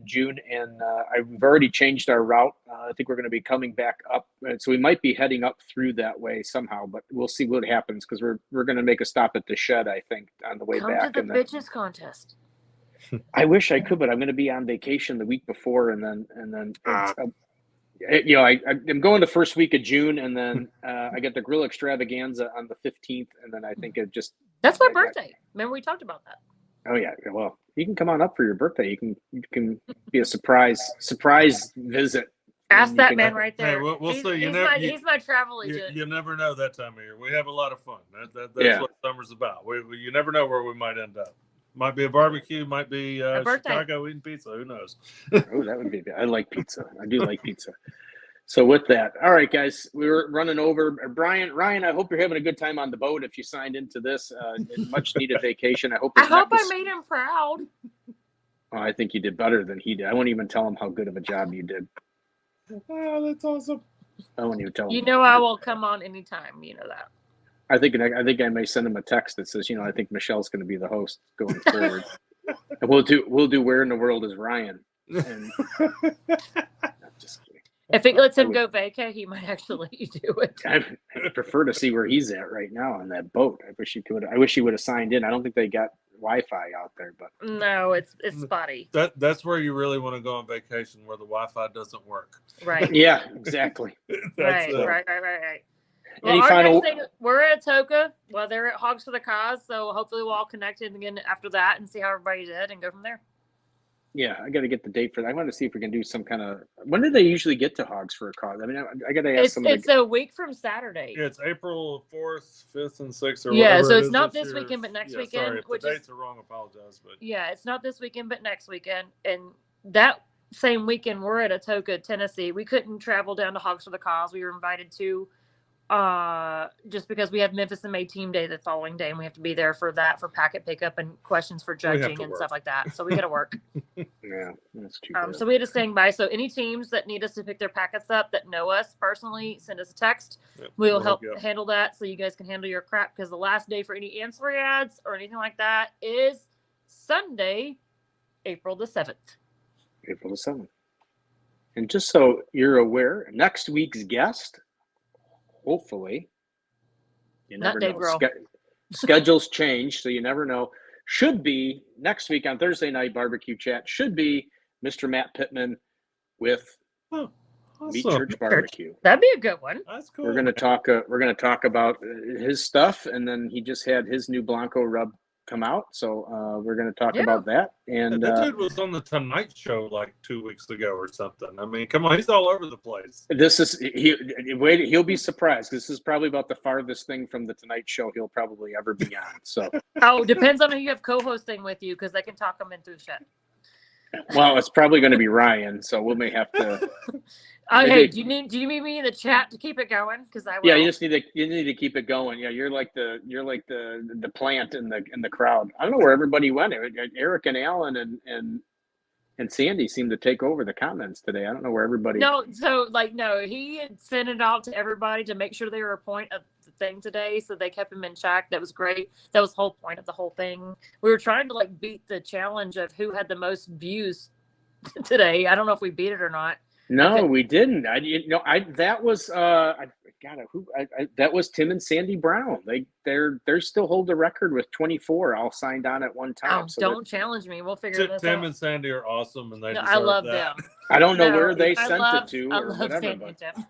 June, and I've already changed our route. I think we're going to be coming back up, so we might be heading up through that way somehow. But we'll see what happens, because we're going to make a stop at the shed, I think, on the way Come back. to And the then, bitches contest. I wish I could, but I'm going to be on vacation the week before, and then it's, I'm going the first week of June, and then I get the grill extravaganza on the 15th, and then I think it just. That's my birthday. Remember we talked about that. Oh yeah, well, you can come on up for your birthday. You can be a surprise visit. Ask You that can- man right there. Hey, we'll he's, see. he's my travel agent. You never know that time of year. We have a lot of fun. That's Yeah. what summer's about. You never know where we might end up. Might be a barbecue. Might be birthday. Chicago eating pizza. Who knows? Oh, that would be. I like pizza. I do like pizza. So with that, all right, guys, we were running over. Ryan, I hope you're having a good time on the boat. If you signed into this, much needed vacation. I hope. I made him proud. Oh, I think you did better than he did. I won't even tell him how good of a job you did. Oh, that's awesome. I won't even tell him. You know I will come on anytime. You know that. I think I may send him a text that says, I think Michelle's going to be the host going forward. And we'll do Where in the World is Ryan? And I'm just kidding. If it lets him go vacay, he might actually do it. I prefer to see where he's at right now on that boat. I wish he would have signed in. I don't think they got Wi-Fi out there, but No, it's spotty. That's where you really want to go on vacation, where the Wi-Fi doesn't work. Right. yeah, exactly. That's, Right. Well, Any our final? next thing, we're at Atoka. Well, they're at Hogs for the Cause, so hopefully we'll all connect in again after that and see how everybody did and go from there. Yeah, I got to get the date for that. I want to see if we can do some kind of. When do they usually get to Hogs for a Cause? I mean, I got to ask somebody. It's a week from Saturday. Yeah, it's April 4th, 5th, and 6th. Or Yeah, whatever so it it's is not this this year. weekend, but next Yeah, weekend, Sorry, if which the is- dates are wrong, apologize. But Yeah, it's not this weekend, but next weekend. And that same weekend, we're at Atoka, Tennessee. We couldn't travel down to Hogs for the Cause. We were invited to just because we have Memphis and May team day the following day, and we have to be there for that, for packet pickup and questions for have judging to and work. stuff like that. So we got to work. Yeah, that's too bad. So we had to stand by. So any teams that need us to pick their packets up that know us personally, send us a text. Yep, We'll we'll help hook you up. handle that so you guys can handle your crap, because the last day for any ancillary ads or anything like that is Sunday, April the 7th. April the 7th. And just so you're aware, next week's guest, hopefully, you Not never Dave know. Grohl. Schedules change, so you never know. Should be next week on Thursday night barbecue chat. Should be Mr. Matt Pittman with oh, Meat awesome. Church Barbecue. That'd be a good one. That's cool. We're gonna talk. We're gonna talk about his stuff, and then he just had his new Blanco rub come out, so we're gonna talk Yeah. about that. And That dude was on the Tonight Show like 2 weeks ago or something. I mean, come on, he's all over the place. this is he'll be surprised. This is probably about the farthest thing from the Tonight Show he'll probably ever be on. So, Oh, depends on who you have co-hosting with you, because they can talk them in through shit. well, it's probably going to be Ryan. So we may have to. Hey, do you need me in the chat to keep it going? Because I will. Yeah, you need to keep it going. Yeah, you're like the plant in the crowd. I don't know where everybody went. Eric and Alan and Sandy seemed to take over the comments today. I don't know where everybody. No, so no, he had sent it out to everybody to make sure they were a point of the thing today, so they kept him in check. That was great. That was the whole point of the whole thing. We were trying to beat the challenge of who had the most views today. I don't know if we beat it or not. No, we didn't. That was that was Tim and Sandy Brown. They still hold the record with 24 all signed on at one time. Oh, So don't challenge me. We'll figure this Tim out. and Sandy are awesome, and they No, deserve I love that. them. I don't know No, where they I sent love- it to I or love whatever. Sandy But and Tim.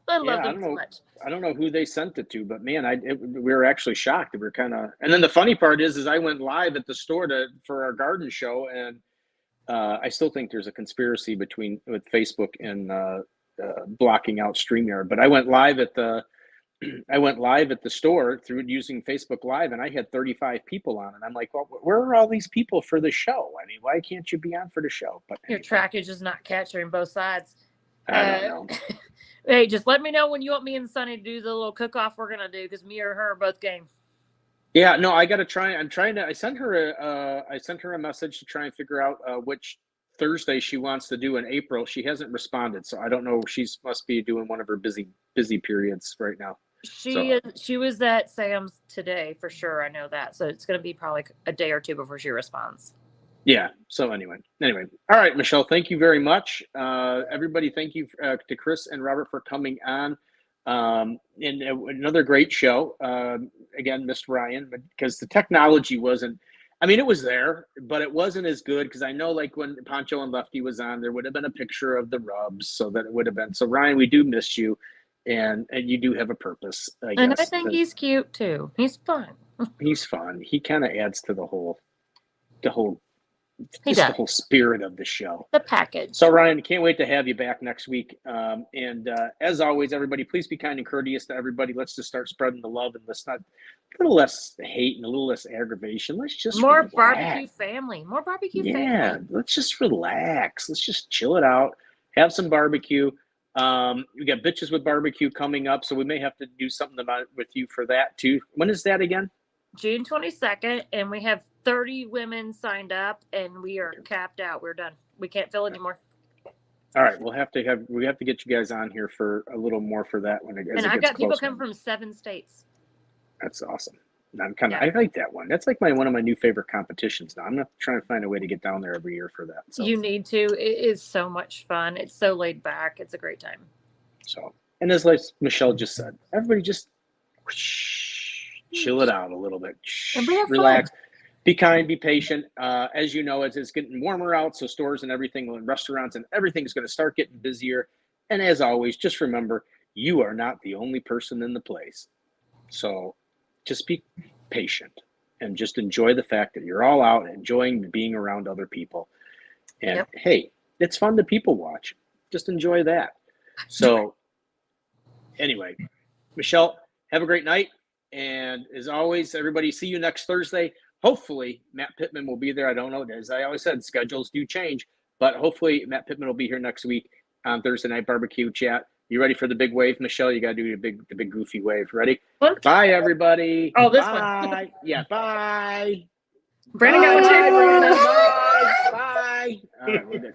I love I them don't so know. much. I don't know who they sent it to, but man, we were actually shocked. We were kind of, and then the funny part is I went live at the store for our garden show, and I still think there's a conspiracy with Facebook and blocking out StreamYard. But I went live at the store through using Facebook Live, and I had 35 people on, and I'm like, well, where are all these people for the show? I mean, why can't you be on for the show? But Your trackage is not capturing both sides. I don't know. Hey, just let me know when you want me and Sunny to do the little cook-off we're gonna do, because me or her are both game. Yeah, no, I got to try. I sent her a message to try and figure out which Thursday she wants to do in April. She hasn't responded, so I don't know. She must be doing one of her busy periods right now. She was at Sam's today for sure. I know that. So it's going to be probably a day or two before she responds. Yeah. So anyway. All right, Michelle, thank you very much. Everybody, thank you to Chris and Robert for coming on. And another great show. Again, missed Ryan, because the technology wasn't, I mean, it was there, but it wasn't as good, because I know like when Poncho and Lefty was on, there would have been a picture of the rubs, so that it would have been. So Ryan, we do miss you, and you do have a purpose, I guess. And I think he's cute too. He's fun. He's fun. He kind of adds to the whole the whole spirit of the show. The package. So Ryan, can't wait to have you back next week. And as always, everybody, please be kind and courteous to everybody. Let's just start spreading the love, and let's not, a little less hate and a little less aggravation. Let's just more relax. barbecue family. More barbecue family. Yeah, let's just relax. Let's just chill it out. Have some barbecue. We got Bitches with Barbecue coming up, so we may have to do something about with you for that too. When is that again? June 22nd, and we have 30 women signed up, and we are capped out. We're done. We can't fill anymore. All right, we have to get you guys on here for a little more for that when it gets. And I've got people come from 7 states. That's awesome. I like that one. That's like one of my new favorite competitions now. I'm not trying to find a way to get down there every year for that. So. You need to. It is so much fun. It's so laid back. It's a great time. So, and as like Michelle just said, everybody just chill it out a little bit. And we have relax. fun. Be kind, be patient. As you know, it's getting warmer out, so stores and everything, and restaurants and everything is going to start getting busier. And as always, just remember, you are not the only person in the place. So just be patient and just enjoy the fact that you're all out enjoying being around other people. And hey, it's fun to people watch. Just enjoy that. So anyway, Michelle, have a great night. And as always, everybody, see you next Thursday. Hopefully, Matt Pittman will be there. I don't know. As I always said, schedules do change. But hopefully, Matt Pittman will be here next week on Thursday Night Barbecue Chat. You ready for the big wave, Michelle? You got to do the big goofy wave. Ready? What? Bye, everybody. Oh, this bye. one. Yeah, bye. Brandon got one too. Bye. Bye. All right, we're good.